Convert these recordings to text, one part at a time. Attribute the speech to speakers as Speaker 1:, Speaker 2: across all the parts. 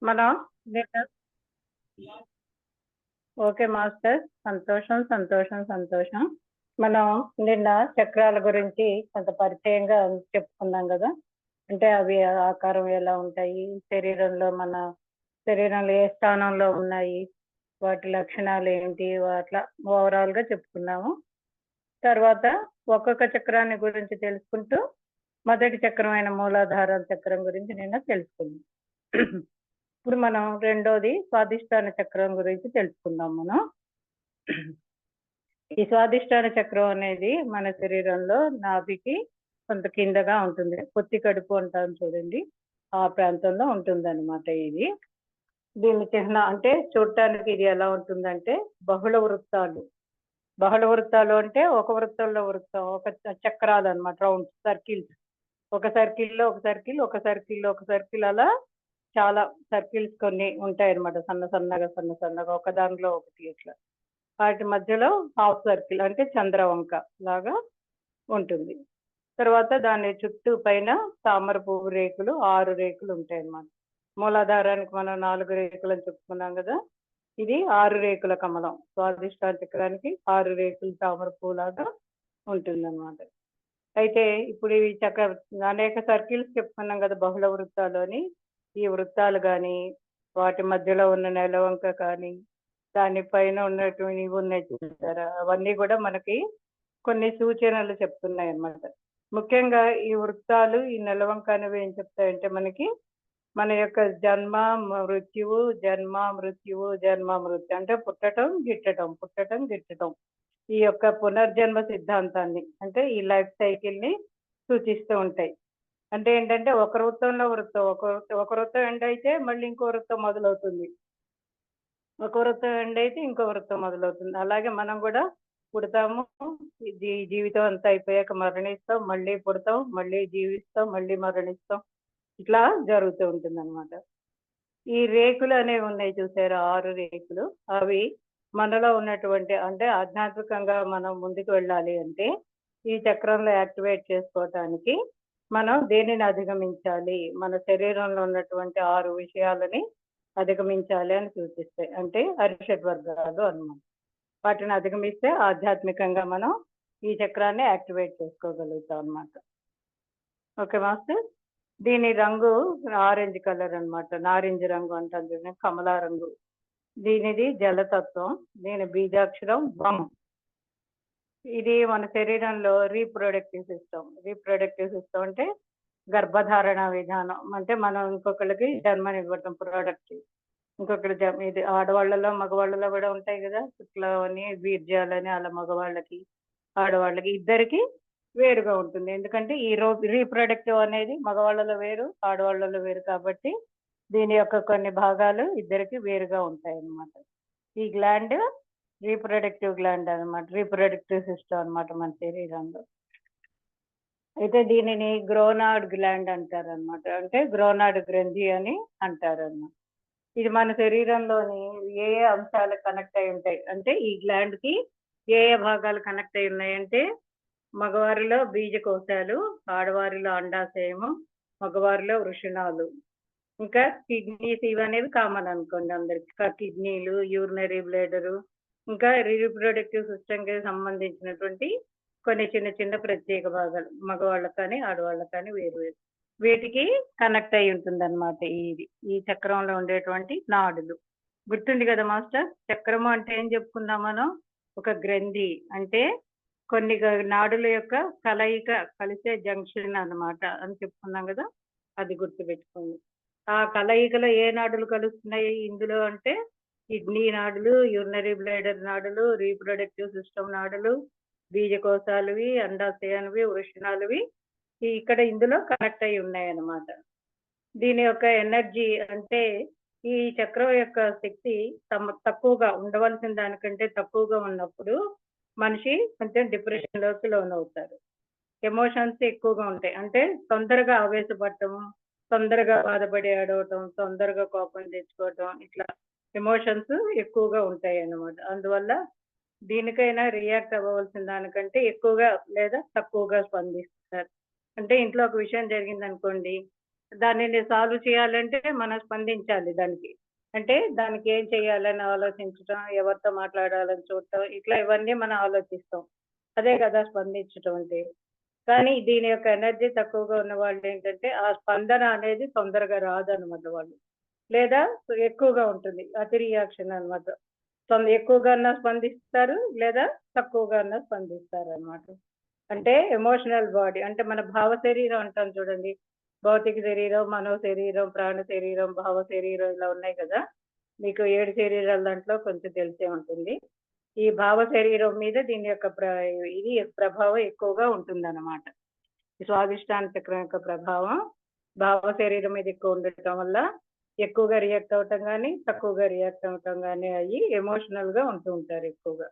Speaker 1: మనం నిన్న okay master. సంతోషం, సంతోషం, సంతోషం. మనం నిన్న చక్రాల గురించి కొంత పరిచయంగా చెప్పుకున్నాం కదా. అంటే అవి ఆకారం ఎలా ఉంటాయి, శరీరంలో ఏ స్థానంలో ఉన్నాయి, వాటి లక్షణాలు ఏంటి, అట్లా ఓవరాల్ గా చెప్పుకున్నాము. తర్వాత ఒక్కొక్క చక్రాన్ని గురించి తెలుసుకుంటూ మొదటి చక్రమైన మూలాధార చక్రం గురించి నిన్న తెలుసుకున్నాం. ఇప్పుడు మనం రెండోది స్వాదిష్టాన చక్రం గురించి తెలుసుకుందాం. మనం ఈ స్వాదిష్టాన చక్రం అనేది మన శరీరంలో నాభికి కొంత కిందగా ఉంటుంది. పొత్తి కడుపు అంటాం చూడండి, ఆ ప్రాంతంలో ఉంటుంది అనమాట. ఇది దీని చిహ్న అంటే చూడటానికి ఇది ఎలా ఉంటుందంటే బహుళ వృత్తాలు అంటే ఒక వృత్తంలో వృత్తం, ఒక చక్రాలు అనమాట, రౌండ్ సర్కిల్స్. ఒక సర్కిల్లో ఒక సర్కిల్, ఒక సర్కిల్లో ఒక సర్కిల్, అలా చాలా సర్కిల్స్ కొన్ని ఉంటాయి అనమాట, సన్న సన్నగా ఒక దానిలో ఒకటి ఇట్లా. వాటి మధ్యలో హాఫ్ సర్కిల్ అంటే చంద్రవంక లాగా ఉంటుంది. తర్వాత దాని చుట్టూ పైన తామర పువ్వు రేకులు 6 రేకులు ఉంటాయి అన్నమాట. మూలాధారానికి మనం 4 రేకులు అని చెప్పుకున్నాం కదా. ఇది 6 రేకుల కమలం. స్వాదిష్టాన చక్రానికి 6 రేకులు తామర పువ్వు లాగా ఉంటుందన్నమాట. అయితే ఇప్పుడు ఈ అనేక సర్కిల్స్ చెప్పుకున్నాం కదా బహుళ వృత్తాలు అని. ఈ వృత్తాలు కానీ, వాటి మధ్యలో ఉన్న నెలవంక కానీ, దానిపైన ఉన్నటువంటి ఇవి ఉన్నాయి చూసారా, అవన్నీ కూడా మనకి కొన్ని సూచనలు చెప్తున్నాయి అన్నమాట. ముఖ్యంగా ఈ వృత్తాలు, ఈ నెలవంక అనేవి ఏం చెప్తాయంటే మనకి మన యొక్క జన్మ మృత్యువు, అంటే పుట్టటం గిట్టటం, ఈ యొక్క పునర్జన్మ సిద్ధాంతాన్ని, అంటే ఈ లైఫ్ సైకిల్ ని సూచిస్తూ ఉంటాయి. అంటే ఏంటంటే ఒక వృత్తం ఎండ్ అయితే మళ్ళీ ఇంకో వృత్తం మొదలవుతుంది, ఒక వృత్తం ఎండ్ అయితే ఇంకో వృత్తం మొదలవుతుంది. అలాగే మనం కూడా పుడతాము, జీవితం అంతా అయిపోయాక మరణిస్తాం, మళ్ళీ పుడతాం, మళ్ళీ జీవిస్తాం, మళ్ళీ మరణిస్తాం, ఇట్లా జరుగుతూ ఉంటుంది అనమాట. ఈ రేకులు అనేవి ఉన్నాయి చూసారా, 6 రేకులు. అవి మనలో ఉన్నటువంటి, అంటే ఆధ్యాత్మికంగా మనం ముందుకు వెళ్ళాలి అంటే ఈ చక్రంలో యాక్టివేట్ చేసుకోవటానికి మనం దేనిని అధిగమించాలి, మన శరీరంలో ఉన్నటువంటి 6 విషయాలని అధిగమించాలి అని సూచిస్తాయి. అంటే అరిషడ్ వర్గాలు అన్నమాట. వాటిని అధిగమిస్తే ఆధ్యాత్మికంగా మనం ఈ చక్రాన్ని యాక్టివేట్ చేసుకోగలుగుతాం అన్నమాట. Okay master. దీని రంగు ఆరెంజ్ కలర్ అన్నమాట, నారింజ రంగు అంటాం చూడండి, కమలా రంగు. దీనిది జలతత్వం, దీని బీజాక్షరం వమ్. ఇది మన శరీరంలో రీప్రొడక్టివ్ సిస్టమ్ అంటే గర్భధారణ విధానం. అంటే మనం ఇంకొకళ్ళకి జన్మనివ్వటం, ప్రొడక్టివ్. ఇంకొకటి ఇది ఆడవాళ్ళలో మగవాళ్ళలో కూడా ఉంటాయి కదా, శుక్లని వీర్యాలని, అలా మగవాళ్ళకి ఆడవాళ్ళకి ఇద్దరికి వేరుగా ఉంటుంది. ఎందుకంటే ఈ రీప్రొడక్టివ్ అనేది మగవాళ్ళలో వేరు, ఆడవాళ్ళలో వేరు, కాబట్టి దీని యొక్క కొన్ని భాగాలు ఇద్దరికి వేరుగా ఉంటాయి అన్నమాట. ఈ గ్లాండ్ రీప్రొడక్టివ్ గ్లాండ్ అనమాట, రీప్రొడక్టివ్ సిస్టమ్ అనమాట మన శరీరంలో. అయితే దీనిని గ్రోనాడ్ గ్లాండ్ అంటారు అనమాట, అంటే గ్రోనాడ్ గ్రంథి అని అంటారు అన్నమాట. ఇది మన శరీరంలోని ఏ ఏ అంశాలు కనెక్ట్ అయి ఉంటాయి అంటే, ఈ గ్లాండ్ కి ఏ ఏ భాగాలు కనెక్ట్ అయి ఉన్నాయంటే, మగవారిలో బీజకోశాలు, ఆడవారిలో అండాశయము, మగవారిలో వృషణాలు, ఇంకా కిడ్నీస్, ఇవనేవి కామన్ అనుకోండి అందరికి. కిడ్నీలు, యూరినరీ బ్లేడరు, ఇంకా రీప్రొడక్టివ్ సిస్టమ్ కి సంబంధించినటువంటి కొన్ని చిన్న చిన్న ప్రత్యేక భాగాలు మగవాళ్ళకి కానీ ఆడవాళ్ళకి కానీ వేరు వేరు, వీటికి కనెక్ట్ అయి ఉంటుంది అనమాట. ఈ చక్రంలో ఉండేటువంటి నాడులు. గుర్తుంది కదా మాస్టర్, చక్రము అంటే ఏం చెప్పుకుందాం మనం, ఒక గ్రంథి అంటే కొన్ని నాడుల యొక్క కలయిక, కలిసే జంక్షన్ అన్నమాట అని చెప్పుకున్నాం కదా, అది గుర్తుపెట్టుకోండి. ఆ కలయికలో ఏ నాడులు కలుస్తున్నాయి ఇందులో అంటే, కిడ్నీ నాడులు, యూరినరీ బ్లేడర్ నాడులు, రీప్రొడక్టివ్ సిస్టమ్ నాడులు, బీజకోశాలువి, అండాశయానివి, వృషణాలువి ఇక్కడ ఇందులో కనెక్ట్ అయి ఉన్నాయి అన్నమాట. దీని యొక్క ఎనర్జీ అంటే, ఈ చక్రం యొక్క శక్తి తక్కువగా ఉండవలసిన దానికంటే తక్కువగా ఉన్నప్పుడు మనిషి కొంచెం డిప్రెషన్ లోకి లోనవుతారు. ఎమోషన్స్ ఎక్కువగా ఉంటాయి, అంటే తొందరగా ఆవేశపడటము, తొందరగా బాధపడి ఏడవటం, తొందరగా కోపం తెచ్చుకోవటం, ఇట్లా ఎమోషన్స్ ఎక్కువగా ఉంటాయి అన్నమాట. అందువల్ల దీనికైనా రియాక్ట్ అవ్వవలసిన దానికంటే ఎక్కువగా లేదా తక్కువగా స్పందిస్తారు. అంటే ఇంట్లో ఒక విషయం జరిగింది అనుకోండి, దానిని సాల్వ్ చేయాలంటే మనం స్పందించాలి దానికి. అంటే దానికి ఏం చేయాలని ఆలోచించటం, ఎవరితో మాట్లాడాలని చూడటం, ఇట్లా ఇవన్నీ మనం ఆలోచిస్తాం. అదే కదా స్పందించటం అంటే. కానీ దీని యొక్క ఎనర్జీ తక్కువగా ఉన్న వాళ్ళేంటంటే, ఆ స్పందన అనేది తొందరగా రాదనమాట వాళ్ళు. లేదా ఎక్కువగా ఉంటుంది. అతి రియాక్షన్ అనమాట. ఎక్కువగాన్నా స్పందిస్తారు, లేదా తక్కువగాన్నా స్పందిస్తారనమాట. అంటే ఎమోషనల్ బాడీ అంటే మన భావ శరీరం అంటాం చూడండి. భౌతిక శరీరం, మనో శరీరం, ప్రాణ శరీరం, భావ శరీరం ఇలా ఉన్నాయి కదా! మీకు 7 శరీరాల దాంట్లో కొంచెం తెలిసే ఉంటుంది. ఈ భావ శరీరం మీద దీని యొక్క ఇది ప్రభావం ఎక్కువగా ఉంటుందన్నమాట. ఈ స్వాదిష్టాన చక్రం యొక్క ప్రభావం భావ శరీరం మీద ఎక్కువ ఉండటం వల్ల ఎక్కువగా రియాక్ట్ అవ్వటం గానీ, తక్కువగా రియాక్ట్ అవ్వటం గానీ అయ్యి ఎమోషనల్‌గా ఉంటూ ఉంటారు ఎక్కువగా.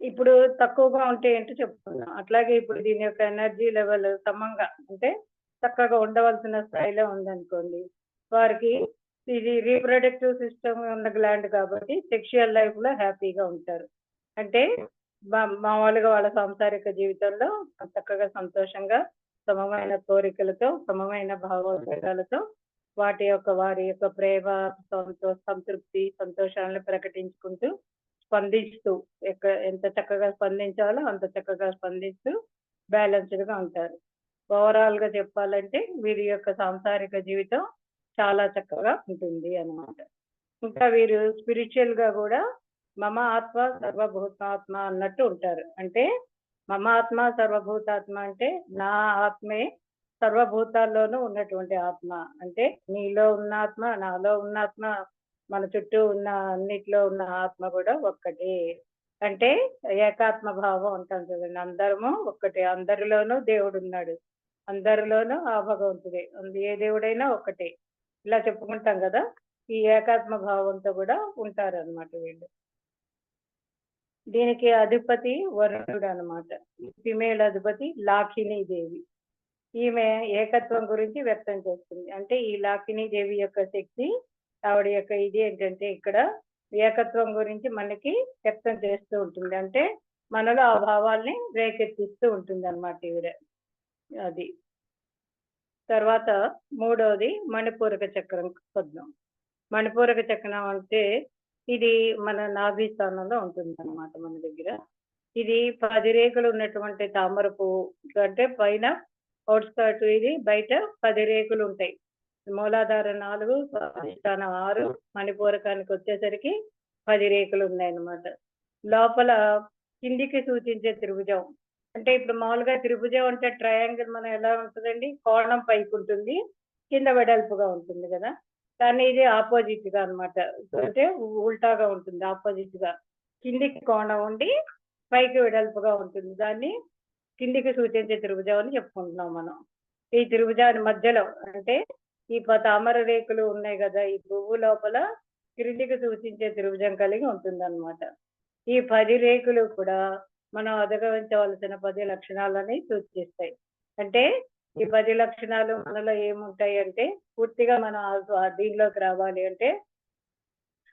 Speaker 1: ఇప్పుడు తక్కువగా ఉంటే ఏంటో చెప్పుకుందాం. అట్లాగే ఇప్పుడు దీని యొక్క ఎనర్జీ లెవెల్ సమంగా అంటే చక్కగా ఉండవలసిన స్థాయిలో ఉందనుకోండి. వారికి ఇది రీప్రొడక్టివ్ సిస్టమ్ ఉన్న గ్లాండ్ కాబట్టి సెక్షువల్ లైఫ్‌లో హ్యాపీగా ఉంటారు. అంటే మామూలుగా వాళ్ళ సాంసారిక జీవితంలో చక్కగా సంతోషంగా, సమమైన కోరికలతో, సమమైన భావోద్వేగాలతో వారి యొక్క ప్రేమ, సంతృప్తి, సంతోషాలను ప్రకటించుకుంటూ స్పందిస్తూ ఎంత చక్కగా స్పందించాలో అంత చక్కగా స్పందిస్తూ బ్యాలెన్స్‌డ్‌గా ఉంటారు. ఓవరాల్‌గా చెప్పాలంటే వీరి యొక్క సాంసారిక జీవితం చాలా చక్కగా ఉంటుంది అన్నమాట. ఇంకా వీరు స్పిరిచువల్‌గా గూడా మమ ఆత్మ సర్వభూతాత్మ అన్నట్టు ఉంటారు. అంటే మమ ఆత్మ సర్వభూతాత్మ అంటే నా ఆత్మే సర్వభూతాల్లోనూ ఉన్నటువంటి ఆత్మ. అంటే నీలో ఉన్న ఆత్మ, నాలో ఉన్న ఆత్మ, మన చుట్టూ ఉన్న అన్నిట్లో ఉన్న ఆత్మ కూడా ఒక్కటే. అంటే ఏకాత్మ భావం అంటాం చూడండి. అందరము ఒక్కటే. అందరిలోనూ దేవుడున్నాడు. అందరిలోనూ ఆ భగవంతుడే. ఏ దేవుడైనా ఒక్కటే. ఇలా చెప్పుకుంటాం గదా! ఈ ఏకాత్మ భావంతో కూడా ఉంటారనమాట వీళ్ళు. దీనికి అధిపతి వరుణుడనమాట. ఫిమేల్ అధిపతి లాకినీ దేవి. ఈమె ఏకత్వం గురించి వ్యక్తం చేస్తుంది. అంటే ఈ లాకినీ దేవి యొక్క శక్తి ఆవిడ యొక్క ఇది ఏంటంటే ఇక్కడ ఏకత్వం గురించి మనకి వ్యక్తం చేస్తూ ఉంటుంది. అంటే మనలో ఆ భావాల్ని రేకెత్తిస్తూ ఉంటుందన్నమాట ఈవిడ. అది. తర్వాత మూడవది మణిపూరక చక్రం పద్మం. మణిపూరక చక్రం అంటే ఇది మన నాభి స్థానంలో ఉంటుందన్నమాట మన దగ్గర. ఇది 10 రేకులు ఉన్నటువంటి తామర పువ్వు. అంటే పైన ఔట్‌స్కర్ట్ ఇది బయట 10 రేకులు ఉంటాయి. మూలాధారం 4, స్వాధిష్టానం 6, మణిపూరకానికి వచ్చేసరికి 10 రేకులు ఉన్నాయన్నమాట. లోపల కిందికి సూచించే త్రిభుజం. అంటే ఇప్పుడు మామూలుగా త్రిభుజం అంటే ట్రయాంగిల్ మనం ఎలా ఉంటదండి? కోణం పైకుంటుంది. కింద వెడల్పుగా ఉంటుంది గదా! కానీ ఇది ఆపోజిట్‌గా అన్నమాట. అంటే ఉల్టాగా ఉంటుంది ఆపోజిట్‌గా. కిందికి కోణం ఉండి పైకి వెడల్పుగా ఉంటుంది. దాన్ని కిందికి సూచించే త్రిభుజం అని చెప్పుకుంటున్నాం మనం. ఈ త్రిభుజాన్ని మధ్యలో అంటే ఈ తామర రేకులు ఉన్నాయి గదా! ఈ పువ్వు లోపల క్రిందికి సూచించే త్రిభుజం కలిగి ఉంటుందన్నమాట. ఈ 10 రేకులు కూడా మనం అధిగమించవలసిన 10 లక్షణాలని సూచిస్తాయి. అంటే ఈ 10 లక్షణాలు మనలో ఏముంటాయి అంటే పూర్తిగా మనం దీనిలోకి రావాలి అంటే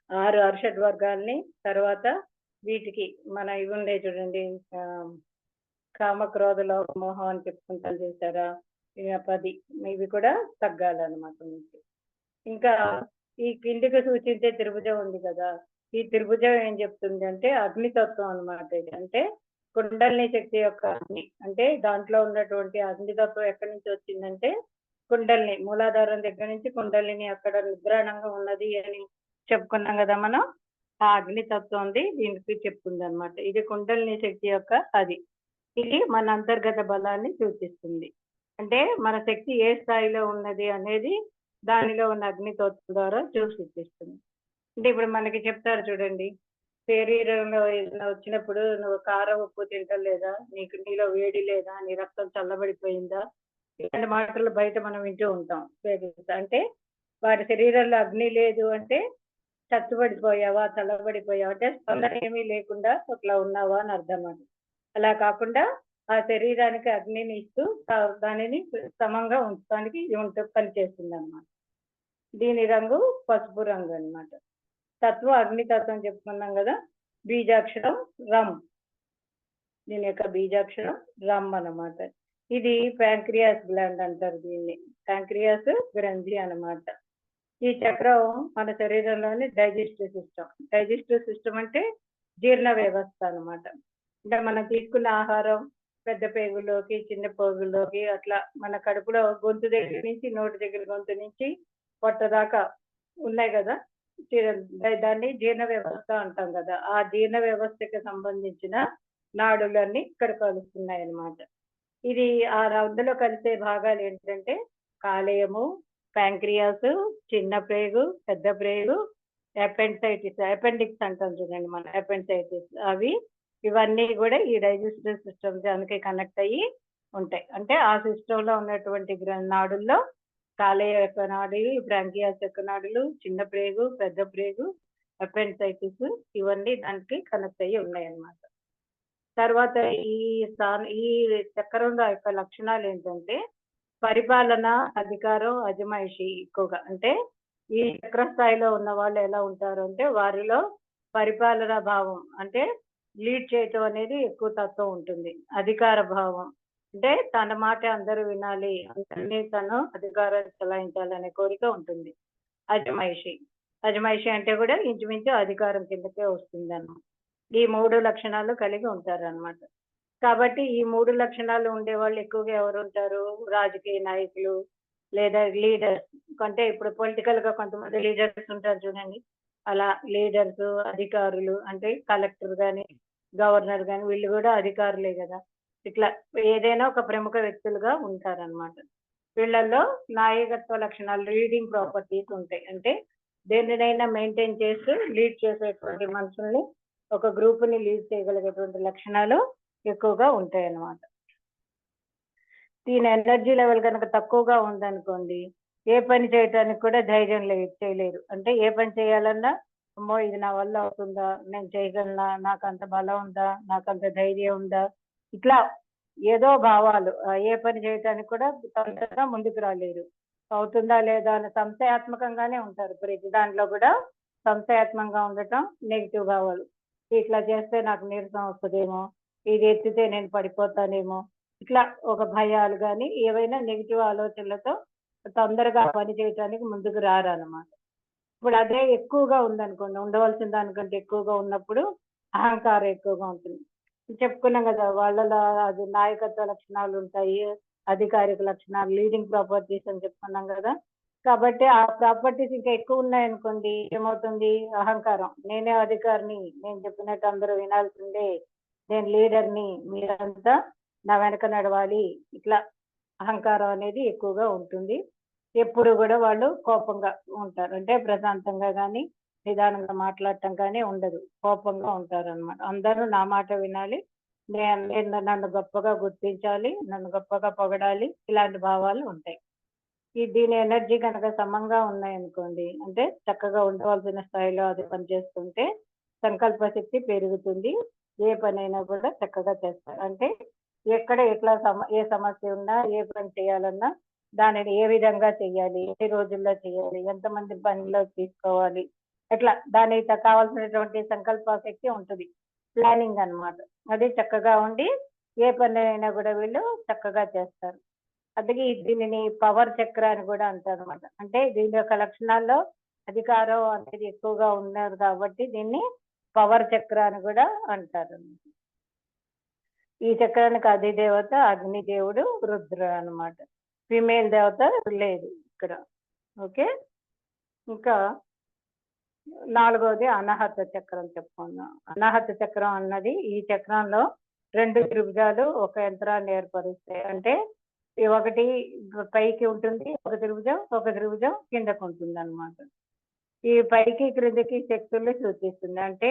Speaker 1: 6 అరిషడ్ వర్గాల్ని తర్వాత వీటికి మన ఇవి ఉన్నాయి చూడండి కామ క్రోధ లోభ మోహం అని చెప్పుకుంటాం చూసారా? 10 ఇవి కూడా తగ్గాలన్నమాట మీకు. ఇంకా ఈ కిందికి సూచించే త్రిభుజం ఉంది కదా! ఈ త్రిభుజం ఏం చెప్తుంది అంటే అగ్నితత్వం అన్నమాట ఇది. అంటే కుండలిని శక్తి యొక్క అగ్ని. అంటే దాంట్లో ఉన్నటువంటి అగ్నితత్వం ఎక్కడి నుంచి వచ్చిందంటే కుండలిని మూలాధారం దగ్గర నుంచి కుండలిని అక్కడ నిద్రాణంగా ఉన్నది అని చెప్పుకున్నాం కదా మనం. ఆ అగ్నితత్వంది దీనికి చెప్తుందన్నమాట. ఇది కుండలిని శక్తి యొక్క అది. ఇది మన అంతర్గత బలాన్ని సూచిస్తుంది. అంటే మన శక్తి ఏ స్థాయిలో ఉన్నది అనేది దానిలో ఉన్న అగ్నితత్వం ద్వారా సూచిస్తుంది. అంటే ఇప్పుడు మనకి చెప్తారు చూడండి. శరీరంలో ఏదైనా వచ్చినప్పుడు నువ్వు కారం, ఉప్పు తింటలేదా? నీలో వేడి లేదా? నీ రక్తం చల్లబడిపోయిందా? ఇలాంటి మాటలు బయట మనం వింటూ ఉంటాం. అంటే వారి శరీరంలో అగ్ని లేదు అంటే చచ్చుబడిపోయావా? చల్లబడిపోయావా? అంటే స్పందన ఏమీ లేకుండా అట్లా ఉన్నావా అని అర్థం అది. అలా కాకుండా ఆ శరీరానికి అగ్నిని ఇస్తూ దానిని సమంగా ఉంచడానికి పనిచేస్తుందన్నమాట. దీని రంగు పసుపు రంగు అన్నమాట. తత్వం అగ్నితత్వం చెప్పుకున్నాం కదా! బీజాక్షరం రమ్. దీని యొక్క బీజాక్షరం రమ్ అన్నమాట. ఇది ప్యాంక్రియాస్ గ్లాండ్ అంటారు దీన్ని. ప్యాంక్రియాస్ గ్రంథి అన్నమాట. ఈ చక్రం మన శరీరంలోని డైజెస్టివ్ సిస్టమ్. డైజెస్టివ్ సిస్టమ్ అంటే జీర్ణ వ్యవస్థ అన్నమాట. అంటే మనం తీసుకున్న ఆహారం పెద్ద పేగుల్లోకి, చిన్న పేగుల్లోకి అట్లా మన కడుపులో గొంతు దగ్గర నుంచి, నోటి దగ్గర గొంతు నుంచి పొట్ట దాకా ఉన్నాయి కదా! దాన్ని జీర్ణ వ్యవస్థ అంటాం కదా! ఆ జీర్ణ వ్యవస్థకి సంబంధించిన నాడులన్నీ ఇక్కడ కలుస్తున్నాయన్నమాట. ఇది అందులో కలిసే భాగాలు ఏంటంటే కాలేయము, ప్యాంక్రియాస్, చిన్న ప్రేగు, పెద్ద ప్రేగు, అపెండిక్స్ అంటాం చూడండి మనం, అపెండిసైటిస్ అవి ఇవన్నీ కూడా ఈ డైజెస్టివ్ సిస్టమ్ దానికి కనెక్ట్ అయ్యి ఉంటాయి. అంటే ఆ సిస్టమ్ లో ఉన్నటువంటి నాడుల్లో కాలేయ యొక్క నాడులు, బ్రాంకియాస్ యొక్క నాడులు, చిన్న ప్రేగు, పెద్ద ప్రేగు, అపెండిసైటిస్ ఇవన్నీ దానికి కనెక్ట్ అయ్యి ఉన్నాయి అన్నమాట. తర్వాత ఈ చక్రంలో యొక్క లక్షణాలు ఏంటంటే పరిపాలన, అధికారం, అజమాయిషి ఎక్కువగా. అంటే ఈ చక్ర స్థాయిలో ఉన్న వాళ్ళు ఎలా ఉంటారు అంటే వారిలో పరిపాలన భావం అంటే లీడ్ చేయటం అనేది ఎక్కువ తత్వం ఉంటుంది. అధికార భావం అంటే తన మాట అందరూ వినాలి, అందరినీ తను అధికారం చెలాయించాలనే కోరిక ఉంటుంది. అజమాయిషి అజమాయిషి అంటే కూడా ఇంచుమించు అధికారం కిందకే వస్తుంది అన్నమాట. ఈ 3 లక్షణాలు కలిగి ఉంటారన్నమాట. కాబట్టి ఈ 3 లక్షణాలు ఉండేవాళ్ళు ఎక్కువగా ఎవరుంటారు? రాజకీయ నాయకులు లేదా లీడర్స్. అంటే ఇప్పుడు పొలిటికల్ గా కొంతమంది లీడర్స్ ఉంటారు చూడండి. అలా లీడర్స్, అధికారులు అంటే కలెక్టర్ గాని, గవర్నర్ గాని వీళ్ళు కూడా అధికారులే కదా! ఇట్లా ఏదైనా ఒక ప్రముఖ వ్యక్తులుగా ఉంటారన్నమాట. వీళ్ళల్లో నాయకత్వ లక్షణాలు, లీడింగ్ ప్రాపర్టీస్ ఉంటాయి. అంటే దేనినైనా మెయింటైన్ చేస్తూ లీడ్ చేసేటువంటి మనుషుల్ని, ఒక గ్రూప్‌ని లీడ్ చేయగలిగేటువంటి లక్షణాలు ఎక్కువగా ఉంటాయన్నమాట. దీని ఎనర్జీ లెవెల్ గనక తక్కువగా ఉందనుకోండి, ఏ పని చేయటానికి కూడా ధైర్యం చేయలేరు. అంటే ఏ పని చేయాలన్నా, అమ్మో! ఇది నా వల్ల అవుతుందా? నేను చేయగలనా? నాకంత బలం ఉందా? నాకంత ధైర్యం ఉందా? ఇట్లా ఏదో భావాలు. ఏ పని చేయటానికి కూడా తొందరగా ముందుకు రాలేరు. అవుతుందా లేదా అని సంశయాత్మకంగానే ఉంటారు. ప్రతి దాంట్లో కూడా సంశయాత్మకంగా ఉండటం, నెగెటివ్ భావాలు. ఇట్లా చేస్తే నాకు నీరసం వస్తదేమో, ఇది ఎత్తితే నేను పడిపోతానేమో, ఇట్లా ఒక భయాలు గాని, ఏవైనా నెగెటివ్ ఆలోచనలతో తొందరగా పని చేయటానికి ముందుకు రారన్నమాట. ఇప్పుడు అదే ఎక్కువగా ఉందనుకోండి, ఉండవలసిన దానికంటే ఎక్కువగా ఉన్నప్పుడు అహంకారం ఎక్కువగా ఉంటుంది. చెప్పుకున్నాం కదా! వాళ్ళలో అది నాయకత్వ లక్షణాలు ఉంటాయి, అధికారిక లక్షణాలు, లీడింగ్ ప్రాపర్టీస్ అని చెప్పుకున్నాం కదా! కాబట్టి ఆ ప్రాపర్టీస్ ఇంకా ఎక్కువ ఉన్నాయనుకోండి, ఏమవుతుంది? అహంకారం. నేనే అధికారిని, నేను చెప్పినట్టు అందరూ వినాల్సిందే, నేను లీడర్‌ని, మీరంతా నా వెనక నడవాలి. ఇట్లా అహంకారం అనేది ఎక్కువగా ఉంటుంది. ఎప్పుడు గూడా వాళ్ళు కోపంగా ఉంటారు. అంటే ప్రశాంతంగా గాని, నిదానంగా మాట్లాడటం కానీ ఉండదు. కోపంగా ఉంటారనమాట. అందరూ నా మాట వినాలి. నేను నన్ను గొప్పగా గుర్తించాలి, నన్ను గొప్పగా పొగడాలి. ఇలాంటి భావాలు ఉంటాయి. దీని ఎనర్జీ గనక సమంగా ఉన్నాయనుకోండి, అంటే చక్కగా ఉండవలసిన స్థాయిలో అది పనిచేస్తుంటే సంకల్ప శక్తి పెరుగుతుంది. ఏ పనైనా కూడా చక్కగా చేస్తారు. అంటే ఎక్కడ ఎట్లా ఏ సమస్య ఉన్నా, ఏ పని చేయాలన్నా దానిని ఏ విధంగా చేయాలి, ఎన్ని రోజుల్లో చేయాలి, ఎంతమంది పనిలో తీసుకోవాలి, ఎట్లా దానికి కావాల్సినటువంటి సంకల్ప శక్తి ఉంటది. ప్లానింగ్ అన్నమాట. అది చక్కగా ఉండి ఏ పనైనా కూడా వీళ్ళు చక్కగా చేస్తారు. అందుకే దీనిని పవర్ చక్ర అని కూడా అంటారన్నమాట. అంటే దీని యొక్క లక్షణాల్లో అధికారం అనేది ఎక్కువగా ఉన్నారు కాబట్టి దీన్ని పవర్ చక్ర అని కూడా అంటారు. ఈ చక్రానికి అధిదేవత అగ్నిదేవుడు రుద్రుడు అన్నమాట. ఫీమేల్ దేవత లేదు ఇక్కడ. ఓకే. ఇంకా 4వది అనాహత చక్రం చెప్పుకుందాం. అనాహత చక్రం అన్నది ఈ చక్రంలో 2 త్రిభుజాలు ఒక యంత్రాన్ని ఏర్పరుస్తాయి. అంటే ఒకటి పైకి ఉంటుంది ఒక త్రిభుజం కిందకు ఉంటుందన్నమాట. ఈ పైకి క్రిందకి శక్తుల్ని సూచిస్తుంది. అంటే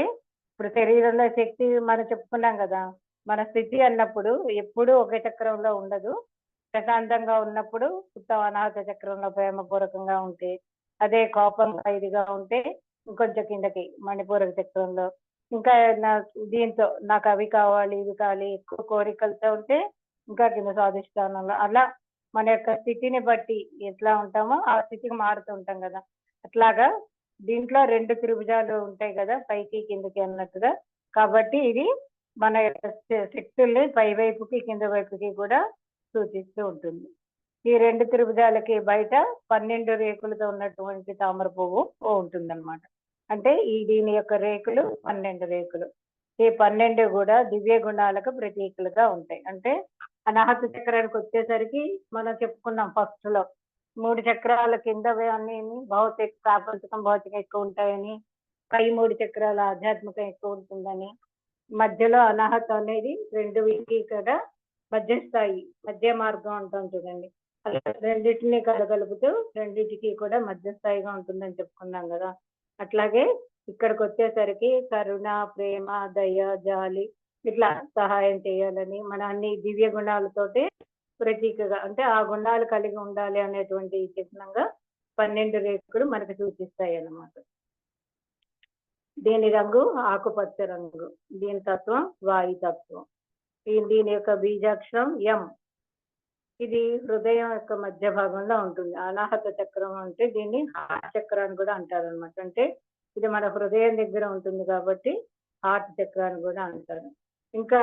Speaker 1: ఇప్పుడు శరీరంలో శక్తి మనం చెప్పుకున్నాం కదా! మన స్థితి అన్నప్పుడు ఎప్పుడూ ఒకే చక్రంలో ఉండదు. ప్రశాంతంగా ఉన్నప్పుడు ఉత్తమ అనాహత చక్రంలో ప్రేమపూర్వకంగా ఉంటే, అదే కోపంగా ఇదిగా ఉంటే ఇంకొంచెం కిందకి మణిపూరక చక్రంలో, ఇంకా దీంతో నాకు అవి కావాలి, ఇవి కావాలి ఎక్కువ కోరికలతో ఉంటే ఇంకా కింద స్వాధిష్టానంలో అలా మన యొక్క స్థితిని బట్టి ఎట్లా ఉంటామో ఆ స్థితికి మారుతూ ఉంటాం కదా! అట్లాగా దీంట్లో 2 త్రిభుజాలు ఉంటాయి కదా! పైకి కిందకి అన్నట్టుగా. కాబట్టి ఇది మన యొక్క శక్తుల్ని పై వైపుకి కింద వైపుకి కూడా సూచిస్తూ ఉంటుంది. ఈ 2 త్రిభుజాలకి బయట 12 రేకులతో ఉన్నటువంటి తామర పువ్వు ఉంటుందన్నమాట. అంటే దీని యొక్క రేకులు 12 రేకులు. ఈ 12 కూడా దివ్య గుణాలకు ప్రతీకలుగా ఉంటాయి. అంటే అనాహత చక్రానికి వచ్చేసరికి మనం చెప్పుకున్నాం ఫస్ట్ లో 3 చక్రాల కిందవి అన్ని భౌతిక, ప్రాపంచికం, భౌతికం ఎక్కువ ఉంటాయని, పై 3 చక్రాల ఆధ్యాత్మికం ఎక్కువ ఉంటుందని, మధ్యలో అనాహతం అనేది 2 కూడా మధ్య స్థాయి, మధ్య మార్గం అంటాం చూడండి. అలా రెండింటిని కలగలుపుతూ రెండింటికి కూడా మధ్య స్థాయిగా ఉంటుందని చెప్పుకున్నాం కదా. అట్లాగే ఇక్కడికి వచ్చేసరికి కరుణ, ప్రేమ, దయ, జాలి ఇట్లా సహాయం చేయాలని మన అన్ని దివ్య గుణాలతోటి ప్రతీకగా, అంటే ఆ గుణాలు కలిగి ఉండాలి అనేటువంటి చిహ్నంగా 12 రేకులు మనకు సూచిస్తాయి అన్నమాట. దీని రంగు ఆకుపచ్చ రంగు. దీని తత్వం వాయుతత్వం. దీని యొక్క బీజాక్షరం ఎం. ఇది హృదయం యొక్క మధ్య భాగంలో ఉంటుంది. అనాహత చక్రం అంటే దీన్ని హార్ట్ చక్రాన్ని కూడా అంటారు అనమాట. అంటే ఇది మన హృదయం దగ్గర ఉంటుంది కాబట్టి హార్ట్ చక్రాన్ని కూడా అంటారు. ఇంకా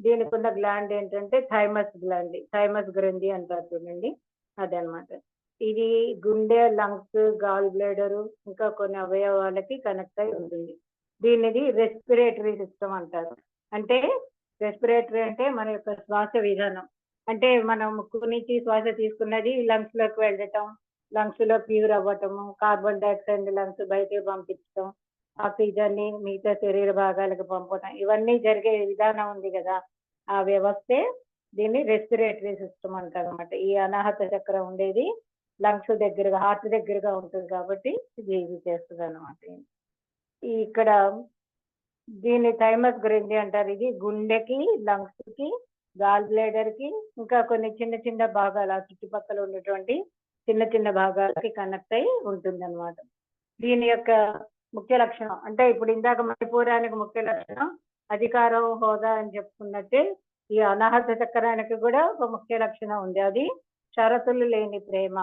Speaker 1: దీనికి ఉన్న గ్లాండ్ ఏంటంటే థైమస్ గ్లాండ్, థైమస్ గ్రంథి అంటారు చూడండి, అదనమాట. ఇది గుండె, లంగ్స్, గాల్ బ్లాడరు ఇంకా కొన్ని అవయవాలకి కనెక్ట్ అయి ఉంటుంది. దీనిది రెస్పిరేటరీ సిస్టమ్ అంటారు. అంటే రెస్పిరేటరీ అంటే మన యొక్క శ్వాస విధానం. అంటే మనం ముక్కు నుంచి శ్వాస తీసుకున్నది లంగ్స్ లోకి వెళ్ళటం, లంగ్స్ లో ప్యూర్ అవ్వటము, కార్బన్ డైఆక్సైడ్ లంగ్స్ బయటకు పంపించడం, ఆక్సిజన్ ని మిగతా శరీర భాగాలకు పంపడం, ఇవన్నీ జరిగే విధానం ఉంది కదా, ఆ వ్యవస్థే దీన్ని రెస్పిరేటరీ సిస్టమ్ అంటారు అనమాట. ఈ అనాహత చక్రం ఉండేది లంగ్స్ దగ్గరగా, హార్ట్ దగ్గరగా ఉంటుంది కాబట్టి ఇది చేస్తుంది అనమాట. ఇక్కడ దీన్ని థైమస్ గ్రంథి అంటారు. ఇది గుండెకి, లంగ్స్ కి, గాల్ బ్లాడర్ కి ఇంకా కొన్ని చిన్న చిన్న భాగాలు, ఆ చుట్టుపక్కల ఉన్నటువంటి చిన్న చిన్న భాగాలకి కనెక్ట్ అయి ఉంటుంది అనమాట. దీని యొక్క ముఖ్య లక్షణం అంటే ఇప్పుడు ఇందాక మణిపూరానికి ముఖ్య లక్షణం అధికారం, హోదా అని చెప్పుకున్నట్టే ఈ అనాహత చక్రానికి కూడా ఒక ముఖ్య లక్షణం ఉంది. అది షరతులు లేని ప్రేమ.